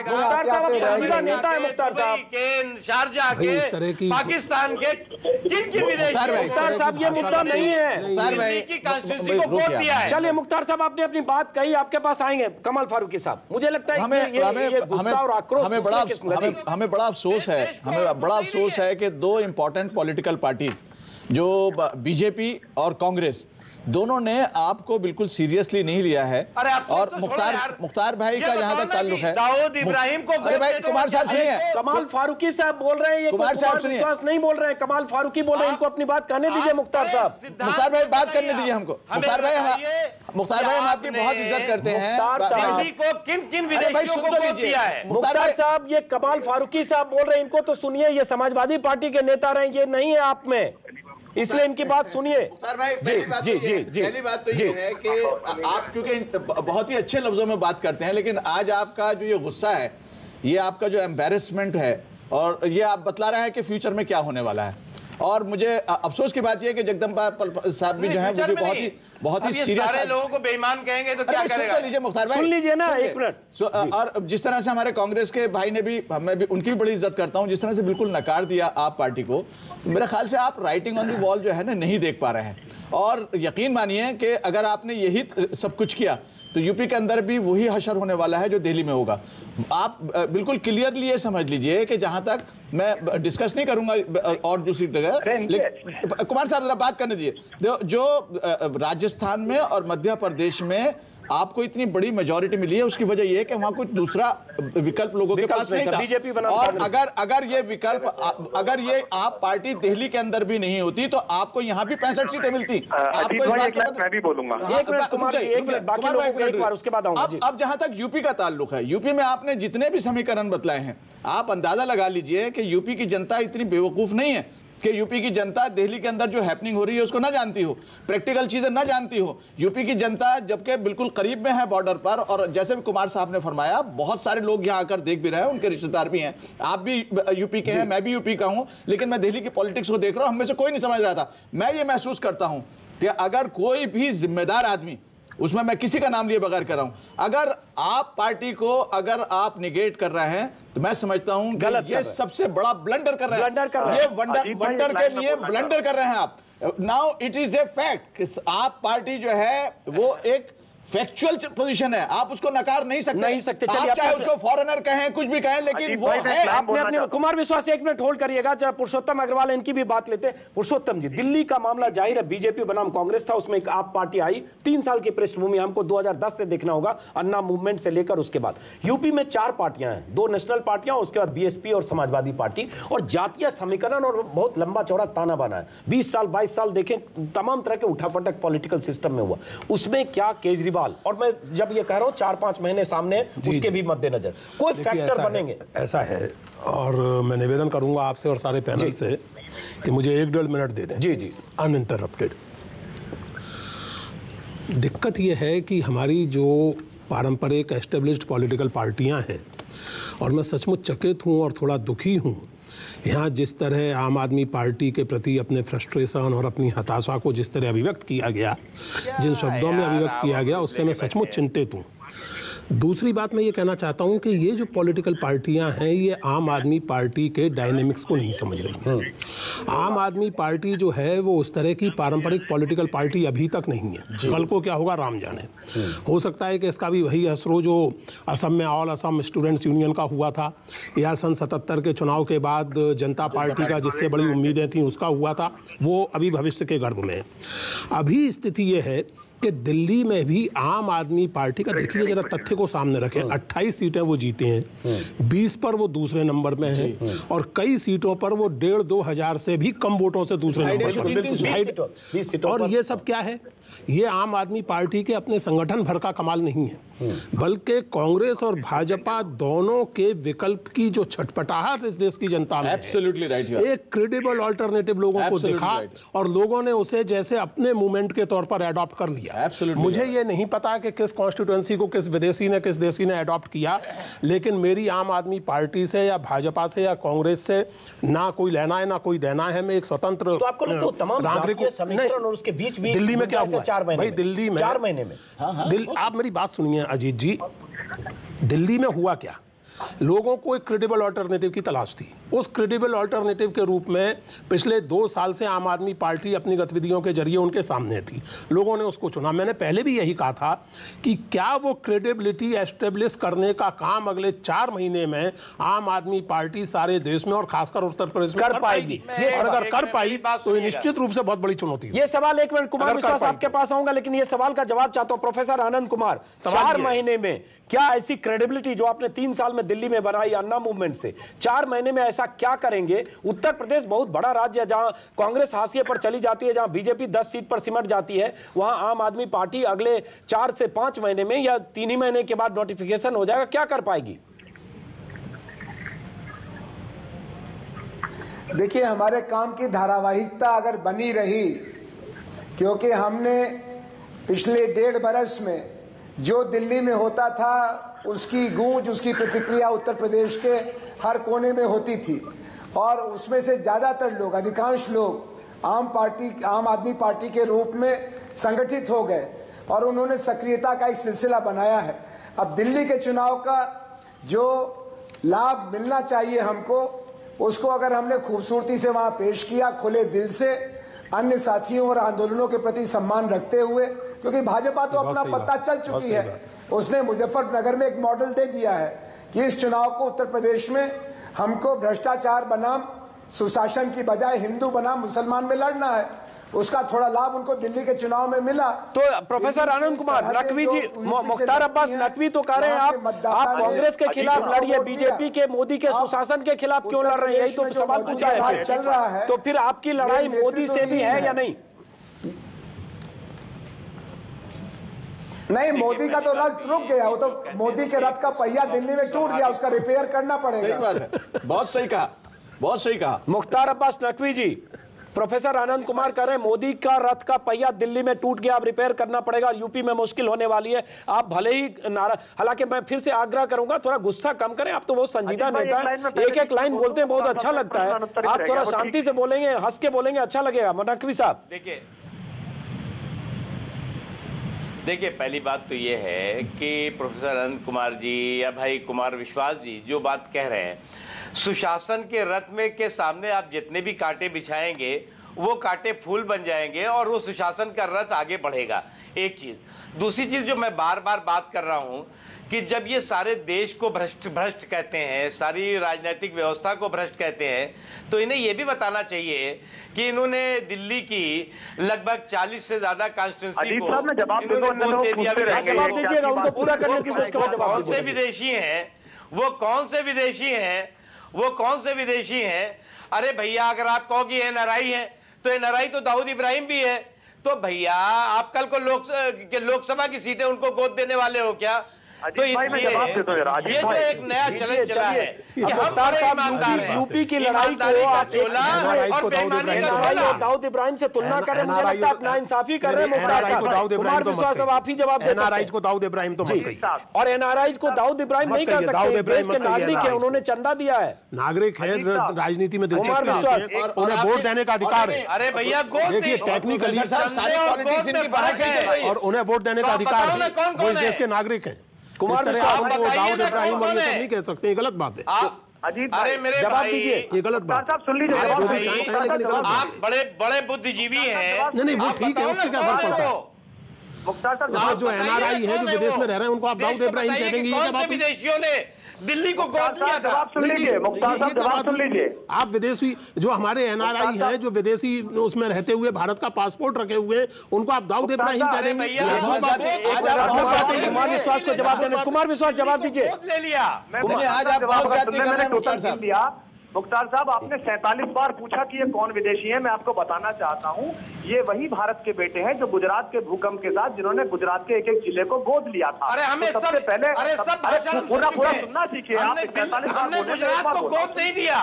मुख्तार साहब शर्मिला नेता है। मुख्तार साहब के शारजाह के पाकिस्तान के किन विदेशियों, मुख्तार साहब ये मुद्दा नहीं है। दिल्ली की कॉन्स्टिट्यूंसी को वोट दिया है। चलिए मुख्तार साहब आपने अपनी बात कही, आपके पास आएंगे कमाल फारूकी साहब। मुझे लगता है ये गुस्सा और आक्रोश हमें बड़ा अफसोस है कि दो इंपॉर्टेंट पॉलिटिकल पार्टीज जो बीजेपी और कांग्रेस दोनों ने आपको बिल्कुल सीरियसली नहीं लिया है। और मुख्तार भाई का जहां तक ताल्लुक है, दाऊद इब्राहिम को, अरे भाई कुमार साहब सुनिए, कमाल फारूकी साहब बोल रहे हैं, ये कुमार विश्वास नहीं बोल रहे हैं, कमाल फारूकी बोल रहे हैं, इनको अपनी बात कहने दीजिए। मुख्तार साहब, मुख्तार भाई बात करने दीजिए हमको। मुख्तार भाई हम आपकी बहुत इज्जत करते हैं। किन विदेशियों को वोट दिया है? मुख्तार साहब ये कमाल फारूकी साहब बोल रहे हैं, इनको तो सुनिए, ये समाजवादी पार्टी के नेता रहे, ये नहीं है आप में, इसलिए इनकी बात सुनिए। पहली बात तो ये है कि आप क्योंकि बहुत ही अच्छे लफ्जों में बात करते हैं, लेकिन आज आपका जो ये गुस्सा है, ये आपका जो एम्बैरेसमेंट है, और ये आप बतला रहा है कि फ्यूचर में क्या होने वाला है। और मुझे अफसोस की बात यह है कि जगदम्बा साहब भी जो है वो भी बहुत ही सीरियस सारे लोगों को बेईमान कहेंगे तो क्या करेगा? लीजिए मुख्तार भाई, सुन लीजिए ना एक मिनट। और जिस तरह से हमारे कांग्रेस के भाई ने भी, मैं भी उनकी भी बड़ी इज्जत करता हूं, जिस तरह से बिल्कुल नकार दिया आप पार्टी को, मेरे ख्याल से आप राइटिंग ऑन द वॉल जो है ना नहीं देख पा रहे हैं। और यकीन मानिए कि अगर आपने यही सब कुछ किया तो यूपी के अंदर भी वही हशर होने वाला है जो दिल्ली में होगा। आप बिल्कुल क्लियरली ये समझ लीजिए कि जहां तक मैं डिस्कस नहीं करूंगा और दूसरी जगह, लेकिन कुमार साहब जरा बात करने दीजिए। जो राजस्थान में और मध्य प्रदेश में आपको इतनी बड़ी मेजॉरिटी मिली है, उसकी वजह यह है कि वहां कुछ दूसरा विकल्प लोगों के पास नहीं था। बीजेपी बना, और अगर ये विकल्प, अगर ये आप पार्टी दिल्ली के अंदर भी नहीं होती तो आपको यहाँ भी 65 सीटें मिलती। आपको मैं भी बोलूंगा। अब जहां तक यूपी का ताल्लुक है, यूपी में आपने जितने भी समीकरण बतलाए हैं, आप अंदाजा लगा लीजिए कि यूपी की जनता इतनी बेवकूफ नहीं है कि यूपी की जनता दिल्ली के अंदर जो हैपनिंग हो रही है उसको ना जानती हो, प्रैक्टिकल चीजें ना जानती हो। यूपी की जनता जबकि बिल्कुल करीब में है बॉर्डर पर, और जैसे भी कुमार साहब ने फरमाया, बहुत सारे लोग यहाँ आकर देख भी रहे हैं, उनके रिश्तेदार भी हैं, आप भी यूपी के हैं, मैं भी यूपी का हूँ, लेकिन मैं दिल्ली की पॉलिटिक्स को देख रहा हूँ, हम में से कोई नहीं समझ रहा था। मैं ये महसूस करता हूँ कि अगर कोई भी जिम्मेदार आदमी, उसमें मैं किसी का नाम लिए बगैर कर रहा हूं, अगर आप पार्टी को अगर आप निगेट कर रहे हैं तो मैं समझता हूं कि ये सबसे बड़ा ब्लंडर कर रहे हैं। ये वंडर के लिए ब्लंडर कर रहे हैं आप। Now it is a fact कि आप पार्टी जो है वो एक फैक्चुअल पोजीशन है, आप उसको नकार नहीं सकते। आप चाहे उसको फॉरेनर कहें, कुछ भी कहें, लेकिन वो है। आपने अपने कुमार विश्वास, एक मिनट होल्ड करिएगा, जरा पुरुषोत्तम अग्रवाल इनकी भी बात लेते हैं। पुरुषोत्तम जी, दिल्ली का मामला जाहिर है बीजेपी बनाम कांग्रेस था, उसमें एक आप पार्टी आई, 3 साल की पृष्ठभूमि हमको 2010 से देखना होगा, अन्ना मूवमेंट से लेकर उसके बाद यूपी में 4 पार्टियां हैं, 2 नेशनल पार्टियां, उसके बाद बीएसपी और समाजवादी पार्टी, और जातीय समीकरण और बहुत लंबा चौड़ा ताना बाना है। 20 साल 22 साल देखें, तमाम तरह के उठाफटक पॉलिटिकल सिस्टम में हुआ। उसमें क्या केजरीवाल, और मैं जब ये कह रहा हूं 4-5 महीने सामने, उसके भी मद्देनजर कोई फैक्टर बनेंगे? ऐसा है, और मैं निवेदन करूंगा आपसे और सारे पैनल से कि मुझे 1-1.5 मिनट दे दें। जी, अनइंटरप्टेड। दिक्कत यह है कि हमारी जो पारंपरिक एस्टेब्लिश्ड पॉलिटिकल पार्टियां हैं, और मैं सचमुच चकित हूं और थोड़ा दुखी हूं, यहाँ जिस तरह आम आदमी पार्टी के प्रति अपने फ्रस्ट्रेशन और अपनी हताशा को जिस तरह अभिव्यक्त किया गया, जिन शब्दों में अभिव्यक्त किया गया, उससे मैं सचमुच चिंतित हूँ। दूसरी बात मैं ये कहना चाहता हूँ कि ये जो पॉलिटिकल पार्टियां हैं, ये आम आदमी पार्टी के डायनेमिक्स को नहीं समझ रही हैं। आम आदमी पार्टी जो है वो उस तरह की पारंपरिक पॉलिटिकल पार्टी अभी तक नहीं है। कल को क्या होगा राम जाने। हो सकता है कि इसका भी वही असर जो असम में ऑल असम स्टूडेंट्स यूनियन का हुआ था, या सन 77 के चुनाव के बाद जनता पार्टी का जिससे बड़ी उम्मीदें थी उसका हुआ था, वो अभी भविष्य के गर्भ में है। अभी स्थिति ये है कि दिल्ली में भी आम आदमी पार्टी का, देखिए जरा तथ्य को सामने रखें, 28 सीटें वो जीते हैं, 20 पर वो दूसरे नंबर में हैं, और कई सीटों पर वो 1,500-2,000 से भी कम वोटों से दूसरे नंबर पर। और ये सब क्या है? ये आम आदमी पार्टी के अपने संगठन भर का कमाल नहीं है, बल्कि कांग्रेस और भाजपा दोनों के विकल्प की जो छटपटाहट इस देश की जनता में एब्सोल्युटली राइट, एक क्रेडिबल ऑल्टरनेटिव लोगों को दिखा और लोगों ने उसे जैसे अपने मूवमेंट के तौर पर अडॉप्ट कर लिया। मुझे ये नहीं पता कि किस कॉन्स्टिट्यूएंसी को किस विदेशी ने किस देशी ने अडॉप्ट किया, लेकिन मेरी आम आदमी पार्टी से या भाजपा से या कांग्रेस से ना कोई लेना है ना कोई देना है। मैं एक स्वतंत्र तो आपको लगता है तमाम जातीय समीकरण और उसके बीच भी दिल्ली में क्या हुआ 4 महीने भाई, दिल्ली में 4 महीने में आप मेरी बात सुनिए अजीत जी, दिल्ली में हुआ क्या? लोगों को एक क्रेडिबल ऑल्टरनेटिव की तलाश थी। उस क्रेडिबल ऑल्टरनेटिव के रूप में पिछले 2 साल से आम आदमी पार्टी अपनी गतिविधियों के जरिए उनके सामने थी, लोगों ने उसको चुना। मैंने पहले भी यही कहा था कि क्या वो क्रेडिबिलिटी एस्टेब्लिश करने का काम अगले 4 महीने में आम आदमी पार्टी सारे देश में और खासकर उत्तर प्रदेश में कर पाएगी, और अगर कर पाई तो ये निश्चित रूप से बहुत बड़ी चुनौती है। ये सवाल, एक मिनट कुमार विश्वास आपके पास आऊंगा, लेकिन ये सवाल का जवाब चाहता हूं प्रोफेसर आनंद कुमार। 4 महीने में क्या ऐसी क्रेडिबिलिटी जो आपने 3 साल में दिल्ली में बनाई अन्ना मूवमेंट से, 4 महीने में ऐसा क्या करेंगे? उत्तर प्रदेश बहुत बड़ा राज्य है, जहां कांग्रेस हाशिए पर चली जाती है, जहां बीजेपी 10 सीट पर सिमट जाती है, वहां आम आदमी पार्टी अगले 4 से 5 महीने में या 3 ही महीने के बाद नोटिफिकेशन हो जाएगा, क्या कर पाएगी? देखिए, हमारे काम की धारावाहिकता अगर बनी रही, क्योंकि हमने पिछले 1.5 बरस में जो दिल्ली में होता था उसकी गूंज, उसकी प्रतिक्रिया उत्तर प्रदेश के हर कोने में होती थी, और उसमें से ज्यादातर लोग, अधिकांश लोग आम आदमी पार्टी के रूप में संगठित हो गए और उन्होंने सक्रियता का एक सिलसिला बनाया है। अब दिल्ली के चुनाव का जो लाभ मिलना चाहिए हमको, उसको अगर हमने खूबसूरती से वहां पेश किया, खुले दिल से, अन्य साथियों और आंदोलनों के प्रति सम्मान रखते हुए, क्योंकि भाजपा तो अपना पत्ता चल चुकी है, उसने मुजफ्फरनगर में एक मॉडल दे दिया है कि इस चुनाव को उत्तर प्रदेश में हमको भ्रष्टाचार बनाम सुशासन की बजाय हिंदू बनाम मुसलमान में लड़ना है। उसका थोड़ा लाभ उनको दिल्ली के चुनाव में मिला। तो प्रोफेसर आनंद कुमार नकवी जी, मुख्तार अब्बास नकवी तो कह रहे हैं आप कांग्रेस के खिलाफ लड़िए, बीजेपी के, मोदी के सुशासन के खिलाफ क्यों लड़ रहे हैं? यही तो सवाल पूछा है। चल रहा है, तो फिर आपकी लड़ाई मोदी से भी है या नहीं? नहीं, मोदी का तो रथ रुक गया, वो तो मोदी के रथ का पहिया दिल्ली में टूट गया, उसका रिपेयर करना पड़ेगा। सही बात है, बहुत सही कहा, बहुत सही कहा। मुख्तार अब्बास नकवी जी, प्रोफेसर आनंद कुमार कह रहे हैं मोदी का रथ का पहिया दिल्ली में टूट गया, अब रिपेयर करना पड़ेगा, यूपी में मुश्किल होने वाली है। आप भले ही हालांकि मैं फिर से आग्रह करूंगा थोड़ा गुस्सा कम करें, आप तो बहुत संजीदा नेता हैं, एक लाइन बोलते हैं बहुत अच्छा लगता है, आप थोड़ा शांति से बोलेंगे, हंस के बोलेंगे, अच्छा लगेगा। नकवी साहब देखिए, पहली बात तो ये है कि प्रोफेसर अनंत कुमार जी या भाई कुमार विश्वास जी जो बात कह रहे हैं, सुशासन के रथ में के सामने आप जितने भी कांटे बिछाएंगे वो कांटे फूल बन जाएंगे और वो सुशासन का रथ आगे बढ़ेगा। एक चीज़, दूसरी चीज़ जो मैं बार बार बात कर रहा हूँ कि जब ये सारे देश को भ्रष्ट कहते हैं, सारी राजनीतिक व्यवस्था को भ्रष्ट कहते हैं, तो इन्हें ये भी बताना चाहिए कि इन्होंने दिल्ली की लगभग 40 से ज्यादा कॉन्स्टिट्यूंसी को इन्होंने दे दिया। कौन से विदेशी हैं वो, कौन से विदेशी हैं वो, कौन से विदेशी हैं? अरे भैया, अगर आप कहो कि एनआरआई है तो एनआरआई तो दाऊद इब्राहिम भी है। तो भैया, आप कल को लोकसभा की सीटें उनको गोद देने वाले हो क्या? तो इसलिए ये जो एक नया चलन चला है कि हम बड़े ईमानदार हैं, यूपी की लड़ाई को दाऊद इब्राहिम से तुलना कर रहे हैं, मुझे लगता है आप नाइंसाफी कर रहे हैं। मुख्तार साहब, कुमार विश्वास अब आप ही जवाब दे सकते हैं। को दाऊद इब्राहिम तो मत कहिए, और एनआरआई को दाऊद इब्राहिम नहीं कर सकते, देश के नागरिक है, उन्होंने चंदा दिया है, नागरिक है, राजनीति में दिलचस्पी रखते हैं, उन्हें वोट देने का अधिकार है। अरे भैया, देखिए टेक्निकली और उन्हें वोट देने का अधिकार है, वो इस देश के नागरिक हैं। कुमार दाऊद इब्राहिम और ये सब नहीं कह सकते, ये गलत बात है। अरे मेरे जवाब दीजिए, ये गलत बात। साहब सुन लीजिए, आप बड़े बुद्धिजीवी हैं। नहीं, वो ठीक है, उससे क्या फर्क पड़ता है? मुख्तार साहब, जो एनआरआई है, जो विदेश में रह रहे हैं, उनको आप दाऊद इब्राहिम कह देंगे, ये क्या? विदेशियों ने दिल्ली को गोद लिया था। जवाब सुन लीजिए, मुख्तार साहब जवाब सुन लीजिए। आप विदेशी जो हमारे एनआरआई हैं, जो विदेशी उसमें रहते हुए भारत का पासपोर्ट रखे हुए, उनको आप दाऊद इब्राहिम कह देंगे? कुमार विश्वास को जवाब देने, कुमार विश्वास जवाब दीजिए। आज आप बहुत ज्यादा कर रहे हैं मुख्तार साहब। मुख्तार साहब, आपने 47 बार पूछा कि ये कौन विदेशी है। मैं आपको बताना चाहता हूं, ये वही भारत के बेटे हैं जो गुजरात के भूकंप के साथ जिन्होंने गुजरात के एक एक जिले को गोद लिया था। अरे हमें तो सबसे पहले पूरा सुनना सीखिए। हमने गुजरात को गोद नहीं दिया,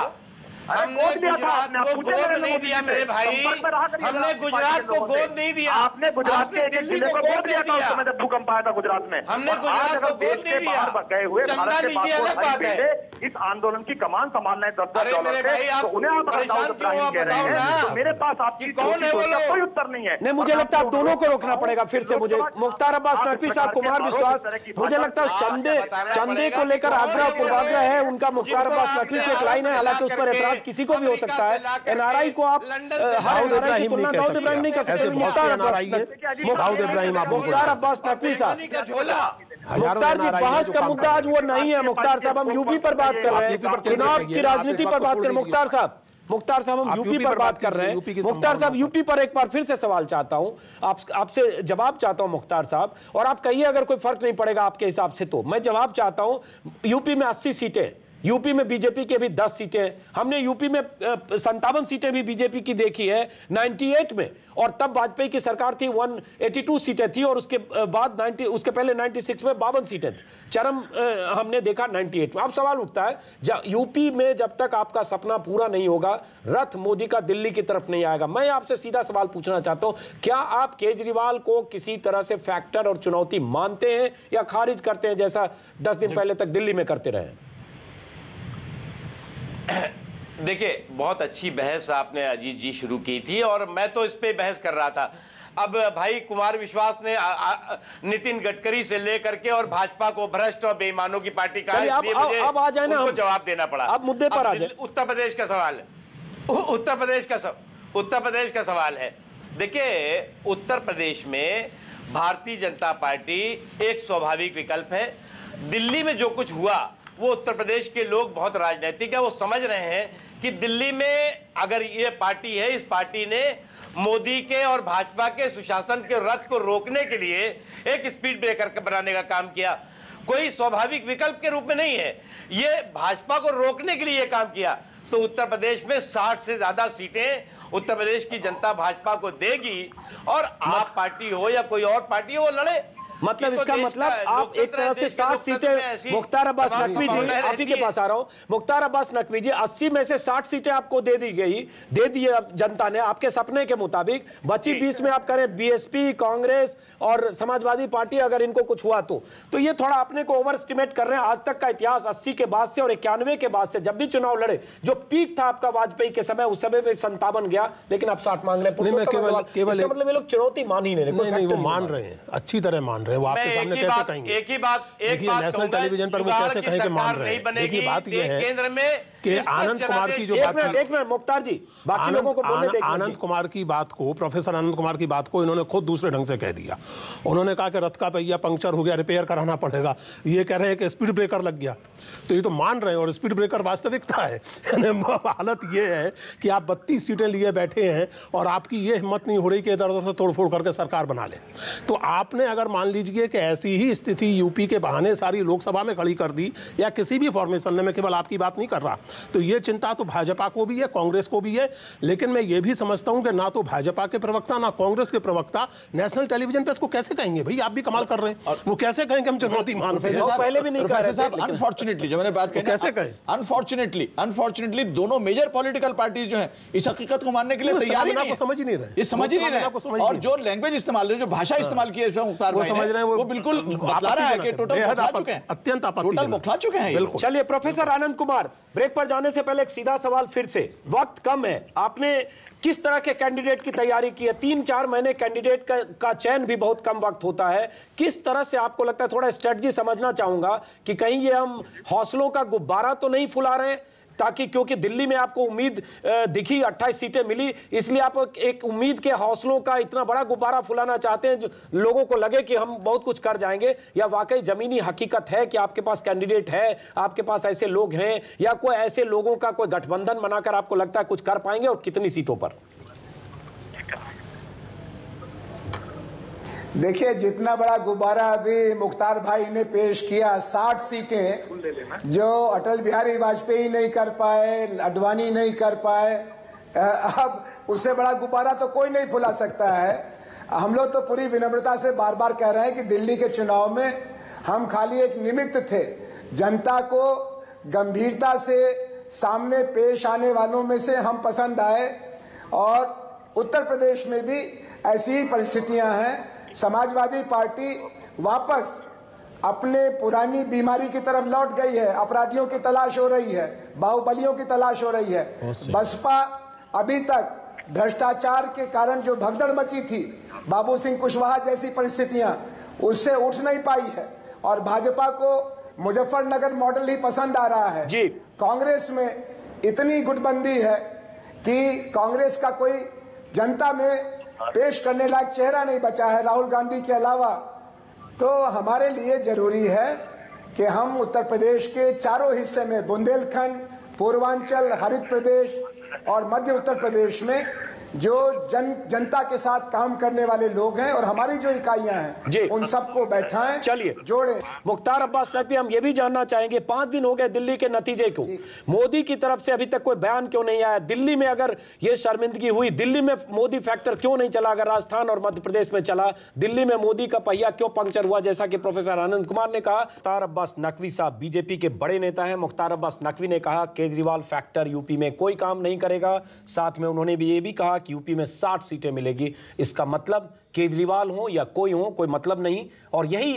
हमने गुजरात को गोद नहीं दिया मेरे भाई, हमने गुजरात को गोद नहीं दिया। आपने गुजरात के एक जिले को गोद दिया था उस समय जब भूकंप आया था गुजरात में। हमने गुजरात को गोद नहीं दिया। गए हुए चंदा लीजिए अलग बात है, इस आंदोलन की कमान संभालना है 10 मेरे भाई, आप उन्हें आप परेशान क्यों हो, कह रहे हैं। तो मेरे पास आपकी कौन है वो लोग? कोई उत्तर नहीं है। नहीं, मुझे लगता है आप दोनों को रोकना पड़ेगा फिर से। मुझे मुख्तार अब्बास नकवी साहब, कुमार विश्वास, मुझे लगता है चंदे को लेकर आग्रह पूर्वाग्रह है उनका। मुख्तार अब्बास नकवी की एक लाइन है, हालांकि उस पर एतराज किसी को भी हो सकता है। एनआरआई को आप हर एनआरआई की तुलना दाऊद इब्राहिम नहीं कर सकते। मुख्तार अब्बास नकवी साहब, मुख्तार जी, बहस का मुद्दा आज वो नहीं है। मुख्तार साहब, हम यूपी पर बात कर रहे हैं, चुनाव की राजनीति पर बात कर रहे हैं। मुख्तार साहब हम यूपी पर बात कर रहे हैं। मुख्तार साहब, यूपी पर एक बार फिर से सवाल चाहता हूं, आपसे जवाब चाहता हूं मुख्तार साहब, और आप कहिए अगर कोई फर्क नहीं पड़ेगा आपके हिसाब से तो। मैं जवाब चाहता हूं, यूपी में 80 सीटें, यूपी में बीजेपी की अभी 10 सीटें, हमने यूपी में 57 सीटें भी बीजेपी की देखी है 98 में, और तब वाजपेयी की सरकार थी 182 सीटें थी, और उसके बाद उसके पहले 96 में 52 सीटें थी, चरम हमने देखा 98 में। अब सवाल उठता है, यूपी में जब तक आपका सपना पूरा नहीं होगा, रथ मोदी का दिल्ली की तरफ नहीं आएगा। मैं आपसे सीधा सवाल पूछना चाहता हूं, क्या आप केजरीवाल को किसी तरह से फैक्टर और चुनौती मानते हैं या खारिज करते हैं, जैसा 10 दिन पहले तक दिल्ली में करते रहे? देखिए, बहुत अच्छी बहस आपने अजीत जी शुरू की थी और मैं तो इस पे बहस कर रहा था। अब भाई कुमार विश्वास ने नितिन गडकरी से लेकर के और भाजपा को भ्रष्ट और बेईमानों की पार्टी कहा, इसलिए मुझे उनको जवाब देना पड़ा। अब मुद्दे पर आ जाए। उत्तर प्रदेश का सवाल है, उत्तर प्रदेश का सवाल है। देखिए, उत्तर प्रदेश में भारतीय जनता पार्टी एक स्वाभाविक विकल्प है। दिल्ली में जो कुछ हुआ वो उत्तर प्रदेश के लोग बहुत राजनीतिक है, वो समझ रहे हैं कि दिल्ली में अगर ये पार्टी है, इस पार्टी ने मोदी के और भाजपा के सुशासन के रथ को रोकने के लिए एक स्पीड ब्रेकर बनाने का काम किया। कोई स्वाभाविक विकल्प के रूप में नहीं है, ये भाजपा को रोकने के लिए काम किया। तो उत्तर प्रदेश में 60 से ज्यादा सीटें उत्तर प्रदेश की जनता भाजपा को देगी, और आप पार्टी हो या कोई और पार्टी हो, वो लड़े। मतलब इसका मतलब आप एक तरह से 60 सीटें, मुख्तार अब्बास नकवी जी, आप ही के पास आ रहा हूं, मुख्तार अब्बास नकवी जी, 80 में से 60 सीटें आपको दे दी जनता ने आपके सपने के मुताबिक। बची 20 में आप करें बीएसपी, कांग्रेस और समाजवादी पार्टी, अगर इनको कुछ हुआ तो ये थोड़ा अपने को ओवर एस्टिमेट कर रहे हैं। आज तक का इतिहास 80 के बाद से और 91 के बाद से जब भी चुनाव लड़े, जो पीक था आपका वाजपेयी के समय, उस समय में 57 गया, लेकिन आप 60 मांग रहे हैं। मतलब ये लोग चुनौती मान ही नहीं, वो मान रहे हैं, अच्छी तरह मान रहे हैं। वो आपके सामने कैसे कहेंगे? एक ही बात नेशनल टेलीविजन पर वो कैसे कहें कि मान रहे हैं? देखिए, बात यह है केंद्र में कि आनंद कुमार की जो बात की, एक मिनट मुख्तार जी, बाकी लोगों को बोलने दें। आनंद कुमार की बात को, प्रोफेसर आनंद कुमार की बात को इन्होंने खुद दूसरे ढंग से कह दिया। उन्होंने कहा कि रथ का पहिया पंक्चर हो गया, रिपेयर कराना पड़ेगा। ये कह रहे हैं कि स्पीड ब्रेकर लग गया। तो ये तो मान रहे हैं, और स्पीड ब्रेकर वास्तविकता है। हालत ये है कि आप 32 सीटें लिए बैठे हैं और आपकी ये हिम्मत नहीं हो रही कि इधर उधर से तोड़फोड़ करके सरकार बना ले। तो आपने अगर मान लीजिए कि ऐसी ही स्थिति यूपी के बहाने सारी लोकसभा में खड़ी कर दी, या किसी भी फॉर्मेशन में, मैं केवल आपकी बात नहीं कर रहा, तो ये चिंता तो भाजपा को भी है, कांग्रेस को भी है। लेकिन मैं ये भी समझता हूं कि ना तो भाजपा के प्रवक्ता ना कांग्रेस के प्रवक्ता नेशनल टेलीविजन पे इसको कैसे कहेंगे? भाई आप भी कमाल कर रहे हैं। वो कैसे कहेंगे हम चुनौती मानते हैं? पहले भी नहीं कह रहे थे। अनफॉर्चुनेटली जो मैंने बात कही, कैसे कहें? अनफॉर्चुनेटली दोनों मेजर पॉलिटिकल पार्टीज जो हैं इस हकीकत को मानने के लिए तैयार ही नहीं है। समझ ही नहीं रहे, ये समझ ही नहीं रहे। और जो लैंग्वेज इस्तेमाल, जो भाषा इस्तेमाल की है मुख्तार भाई ने, वो बिल्कुल बता रहा है कि टोटल बौखला चुके हैं, अत्यंत टोटल बौखला चुके हैं। चलिए प्रोफेसर आनंद कुमार, ब्रेक पर जाने से पहले एक सीधा सवाल फिर से, वक्त कम है, आपने किस तरह के कैंडिडेट की तैयारी की है? 3-4 महीने कैंडिडेट का चयन भी बहुत कम वक्त होता है। किस तरह से आपको लगता है, थोड़ा स्ट्रेटजी समझना चाहूंगा कि कहीं ये हम हौसलों का गुब्बारा तो नहीं फुला रहे हैं, ताकि क्योंकि दिल्ली में आपको उम्मीद दिखी, 28 सीटें मिली, इसलिए आप एक उम्मीद के हौसलों का इतना बड़ा गुब्बारा फुलाना चाहते हैं जो लोगों को लगे कि हम बहुत कुछ कर जाएंगे, या वाकई जमीनी हकीकत है कि आपके पास कैंडिडेट है, आपके पास ऐसे लोग हैं, या कोई ऐसे लोगों का कोई गठबंधन बनाकर आपको लगता है कुछ कर पाएंगे, और कितनी सीटों पर? देखिए, जितना बड़ा गुब्बारा अभी मुख्तार भाई ने पेश किया, 60 सीटें जो अटल बिहारी वाजपेयी नहीं कर पाए, अडवाणी नहीं कर पाए, अब उससे बड़ा गुब्बारा तो कोई नहीं फुला सकता है। हम लोग तो पूरी विनम्रता से बार बार कह रहे हैं कि दिल्ली के चुनाव में हम खाली एक निमित्त थे। जनता को गंभीरता से सामने पेश आने वालों में से हम पसंद आए, और उत्तर प्रदेश में भी ऐसी ही परिस्थितियां हैं। समाजवादी पार्टी वापस अपने पुरानी बीमारी की तरफ लौट गई है, अपराधियों की तलाश हो रही है, बाहुबलियों की तलाश हो रही है। बसपा अभी तक भ्रष्टाचार के कारण जो भगदड़ मची थी, बाबू सिंह कुशवाहा जैसी परिस्थितियां, उससे उठ नहीं पाई है, और भाजपा को मुजफ्फरनगर मॉडल ही पसंद आ रहा है जी। कांग्रेस में इतनी गुटबंदी है कि कांग्रेस का कोई जनता में पेश करने लायक चेहरा नहीं बचा है राहुल गांधी के अलावा। तो हमारे लिए जरूरी है कि हम उत्तर प्रदेश के चारों हिस्से में, बुंदेलखंड, पूर्वांचल, हरित प्रदेश और मध्य उत्तर प्रदेश में जो जनता के साथ काम करने वाले लोग हैं और हमारी जो इकाइयां हैं, उन सबको बैठाएं, चलिए जोड़ें। मुख्तार अब्बास नकवी, हम ये भी जानना चाहेंगे, 5 दिन हो गए दिल्ली के नतीजे को, मोदी की तरफ से अभी तक कोई बयान क्यों नहीं आया? दिल्ली में अगर ये शर्मिंदगी हुई, दिल्ली में मोदी फैक्टर क्यों नहीं चला? अगर राजस्थान और मध्य प्रदेश में चला, दिल्ली में मोदी का पहिया क्यों पंक्चर हुआ? जैसा कि प्रोफेसर आनंद कुमार ने कहा। मुख्तार अब्बास नकवी साहब बीजेपी के बड़े नेता हैं। मुख्तार अब्बास नकवी ने कहा केजरीवाल फैक्टर यूपी में कोई काम नहीं करेगा। साथ में उन्होंने भी ये भी कहा कि यूपी में 60 सीटें मिलेगी। इसका मतलब केजरीवाल हो या कोई हो, कोई मतलब नहीं। और यही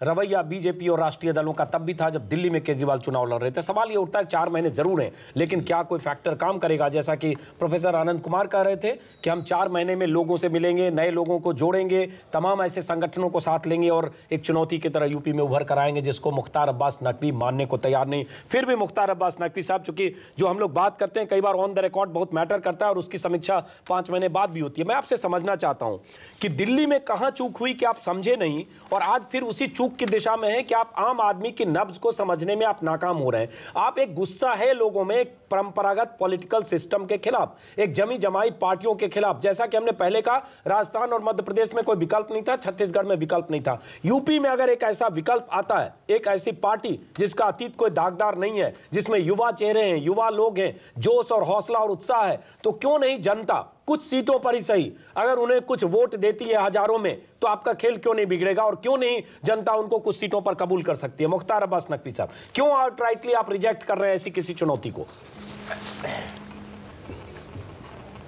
रवैया बीजेपी और राष्ट्रीय दलों का तब भी था जब दिल्ली में केजरीवाल चुनाव लड़ रहे थे। सवाल ये उठता है 4 महीने जरूर हैं, लेकिन क्या कोई फैक्टर काम करेगा? जैसा कि प्रोफेसर आनंद कुमार कह रहे थे कि हम 4 महीने में लोगों से मिलेंगे, नए लोगों को जोड़ेंगे, तमाम ऐसे संगठनों को साथ लेंगे और एक चुनौती की तरह यूपी में उभर कर आएंगे, जिसको मुख्तार अब्बास नकवी मानने को तैयार नहीं। फिर भी मुख्तार अब्बास नकवी साहब, चूंकि जो हम लोग बात करते हैं कई बार ऑन द रिकॉर्ड बहुत मैटर करता है और उसकी समीक्षा 5 महीने बाद भी होती है। मैं आपसे समझना चाहता हूं कि दिल्ली में कहां चूक हुई कि आप समझे नहीं, और आज फिर उसी चूक की दिशा में है कि आप आम आदमी की नब्ज को समझने में आप नाकाम हो रहे हैं। आप एक गुस्सा है लोगों में एक परंपरागत पॉलिटिकल सिस्टम के खिलाफ, एक जमी जमाई पार्टियों के खिलाफ। जैसा कि हमने पहले कहा, राजस्थान और मध्य प्रदेश में कोई विकल्प नहीं था, छत्तीसगढ़ में विकल्प नहीं था। यूपी में अगर एक ऐसा विकल्प आता है, एक ऐसी पार्टी जिसका अतीत कोई दागदार नहीं है, जिसमें युवा चेहरे हैं, युवा लोग हैं, जोश और हौसला और उत्साह है, तो क्यों नहीं जनता कुछ सीटों पर ही सही अगर उन्हें कुछ वोट देती है हजारों में, तो आपका खेल क्यों नहीं बिगड़ेगा? और क्यों नहीं जनता उनको कुछ सीटों पर कबूल कर सकती है? मुख्तार अब्बास नकवी साहब, क्यों आउटराइटली आप रिजेक्ट कर रहे हैं ऐसी किसी चुनौती को?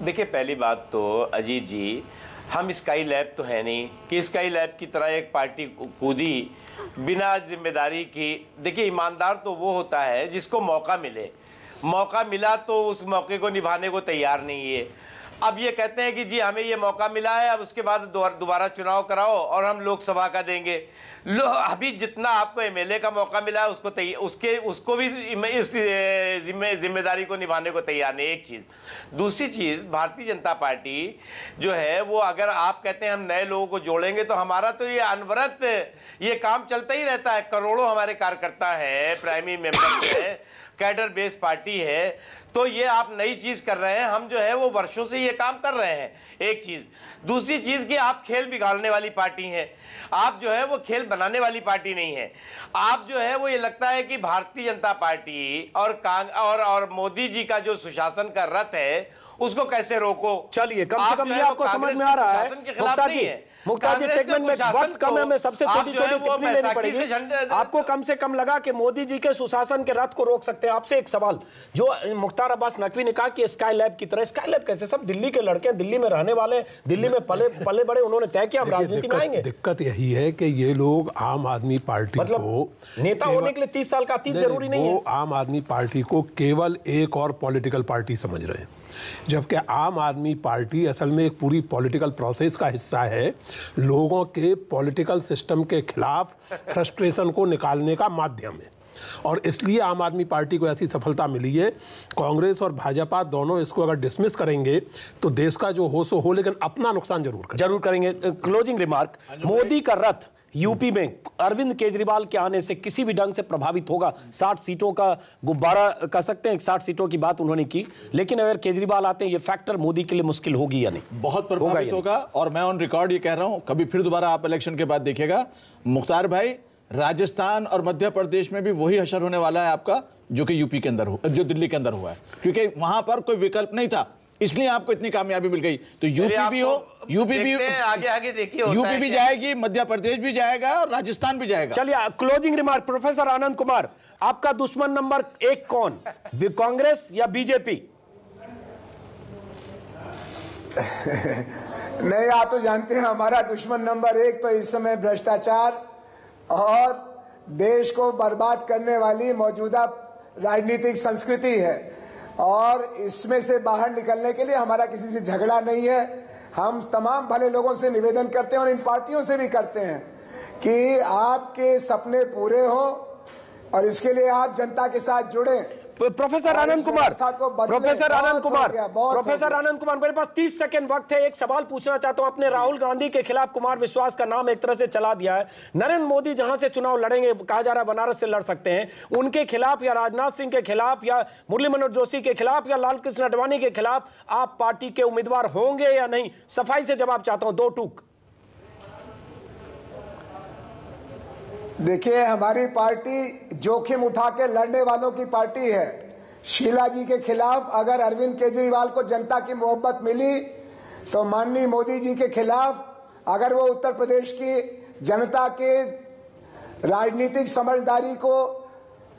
देखिए, पहली बात तो अजीत जी, हम स्काई लैब तो है नहीं कि स्काई लैब की तरह एक पार्टी कूदी बिना जिम्मेदारी की। देखिए, ईमानदार तो वो होता है जिसको मौका मिले, मौका मिला तो उस मौके को निभाने को तैयार नहीं है। अब ये कहते हैं कि जी हमें ये मौका मिला है, अब उसके बाद दोबारा चुनाव कराओ और हम लोकसभा का देंगे। अभी जितना आपको एमएलए का मौका मिला है उसको भी इस जिम्मेदारी को निभाने को तैयार नहीं। एक चीज़। दूसरी चीज़, भारतीय जनता पार्टी जो है वो, अगर आप कहते हैं हम नए लोगों को जोड़ेंगे, तो हमारा तो ये अनवरत ये काम चलता ही रहता है। करोड़ों हमारे कार्यकर्ता है, प्राइमरी मेंबर है, कैडर बेस्ड पार्टी है, तो ये आप नई चीज़ कर रहे हैं। हम जो है वो वर्षों से ये काम कर रहे हैं। एक चीज़। दूसरी चीज़ कि आप खेल बिगाड़ने वाली पार्टी हैं, आप जो है वो खेल बनाने वाली पार्टी नहीं है। आप जो है वो, ये लगता है कि भारतीय जनता पार्टी और मोदी जी का जो सुशासन का रथ है उसको कैसे रोको। चलिए, कम से कम ये आपको समझ में आ रहा है मुख्तार जी, सेगमेंट में वक्त कम है, मैं सबसे छोटी छोटी टिप्पणी लेनी पड़ेगी। आपको कम से कम लगा कि मोदी जी के सुशासन के रथ को रोक सकते हैं? आपसे एक सवाल, जो मुख्तार अब्बास नकवी ने कहा कि स्काई लैब की तरह, स्काई लैब कैसे? सब दिल्ली के लड़के, दिल्ली में रहने वाले, दिल्ली में पले बड़े, उन्होंने तय किया हम राजनीति में आएंगे। दिक्कत यही है कि ये लोग आम आदमी पार्टी को, नेता होने के लिए 30 साल का अतीत जरूरी नहीं है। वो आम आदमी पार्टी को केवल एक और पॉलिटिकल पार्टी समझ रहे हैं, जबकि आम आदमी पार्टी असल में एक पूरी पॉलिटिकल प्रोसेस का हिस्सा है, लोगों के पॉलिटिकल सिस्टम के खिलाफ फ्रस्ट्रेशन को निकालने का माध्यम है। और इसलिए आम आदमी पार्टी को ऐसी सफलता मिली है। कांग्रेस और भाजपा दोनों इसको अगर डिसमिस करेंगे तो देश का जो हो सो हो, लेकिन अपना नुकसान जरूर करेंगे। क्लोजिंग रिमार्क, मोदी का रथ यूपी में अरविंद केजरीवाल के आने से किसी भी ढंग से प्रभावित होगा? 60 सीटों का गुब्बारा कह सकते हैं, 60 सीटों की बात उन्होंने की, लेकिन अगर केजरीवाल आते हैं ये फैक्टर मोदी के लिए मुश्किल होगी या नहीं? बहुत प्रभावित होगा। और मैं ऑन रिकॉर्ड ये कह रहा हूं, कभी फिर दोबारा आप इलेक्शन के बाद देखिएगा मुख्तार भाई, राजस्थान और मध्य प्रदेश में भी वही हशर होने वाला है आपका जो कि यूपी के अंदर जो दिल्ली के अंदर हुआ है, क्योंकि वहां पर कोई विकल्प नहीं था, इसलिए आपको इतनी कामयाबी मिल गई। तो यूपी भी हो, यूपी भी आगे देखिए, यूपी भी जाएगी, मध्य प्रदेश भी जाएगा और राजस्थान भी जाएगा। चलिए closing remark, professor Anand Kumar, आपका दुश्मन नंबर 1 कौन, कांग्रेस या बीजेपी? नहीं, आप तो जानते हैं हमारा दुश्मन नंबर 1 तो इस समय भ्रष्टाचार और देश को बर्बाद करने वाली मौजूदा राजनीतिक संस्कृति है, और इसमें से बाहर निकलने के लिए हमारा किसी से झगड़ा नहीं है। हम तमाम भले लोगों से निवेदन करते हैं और इन पार्टियों से भी करते हैं कि आपके सपने पूरे हों और इसके लिए आप जनता के साथ जुड़ें। प्रोफेसर आनंद कुमार, मेरे पास 30 सेकंड वक्त है। एक सवाल पूछना चाहता हूं। आपने राहुल गांधी के खिलाफ कुमार विश्वास का नाम एक तरह से चला दिया है। नरेंद्र मोदी जहां से चुनाव लड़ेंगे, कहा जा रहा है बनारस से लड़ सकते हैं, उनके खिलाफ या राजनाथ सिंह के खिलाफ या मुरली मनोहर जोशी के खिलाफ या लाल कृष्ण आडवाणी के खिलाफ आप पार्टी के उम्मीदवार होंगे या नहीं? सफाई से जवाब चाहता हूं, 2 टूक। देखिए, हमारी पार्टी जोखिम उठा के लड़ने वालों की पार्टी है। शीला जी के खिलाफ अगर अरविंद केजरीवाल को जनता की मोहब्बत मिली तो माननीय मोदी जी के खिलाफ अगर वो उत्तर प्रदेश की जनता के राजनीतिक समझदारी को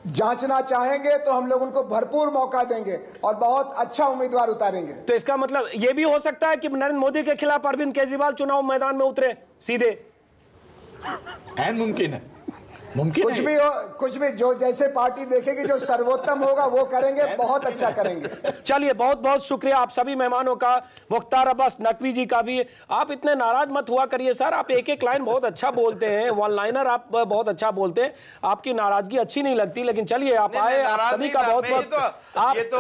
जांचना चाहेंगे तो हम लोग उनको भरपूर मौका देंगे और बहुत अच्छा उम्मीदवार उतारेंगे। तो इसका मतलब ये भी हो सकता है कि नरेंद्र मोदी के खिलाफ अरविंद केजरीवाल चुनाव मैदान में उतरे सीधे? मुमकिन है, मुमकिन कुछ भी हो, कुछ भी जो जैसे पार्टी देखेगी जो सर्वोत्तम होगा वो करेंगे, बहुत अच्छा करेंगे। चलिए, बहुत बहुत शुक्रिया आप सभी मेहमानों का, मुख्तार अब्बास नकवी जी का भी। आप इतने नाराज मत हुआ करिए सर, आप एक एक लाइन बहुत अच्छा बोलते हैं, वन लाइनर आप बहुत अच्छा बोलते हैं, आपकी नाराजगी अच्छी नहीं लगती, लेकिन चलिए आप आए, आप सभी का बहुत बहुत। ये तो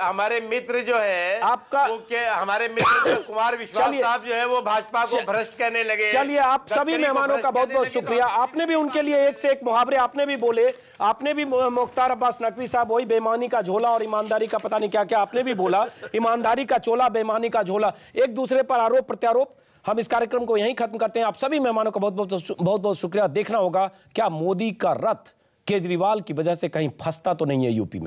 हमारे मित्र जो है आपका, हमारे मित्र कुमार विश्वास साहब जो है वो भाजपा को भ्रष्ट कहने लगे। चलिए, आप सभी मेहमानों का बहुत बहुत शुक्रिया। आपने भी उनके लिए एक से एक मुहावरे आपने भी बोले, आपने भी मुख्तार अब्बास नकवी साहब वही बेईमानी का झोला और ईमानदारी का पता नहीं क्या क्या आपने भी बोला, ईमानदारी का चोला बेईमानी का झोला, एक दूसरे पर आरोप प्रत्यारोप। हम इस कार्यक्रम को यहीं खत्म करते हैं। आप सभी मेहमानों का बहुत बहुत शुक्रिया। देखना होगा क्या मोदी का रथ केजरीवाल की वजह से कहीं फंसता तो नहीं है यूपी में।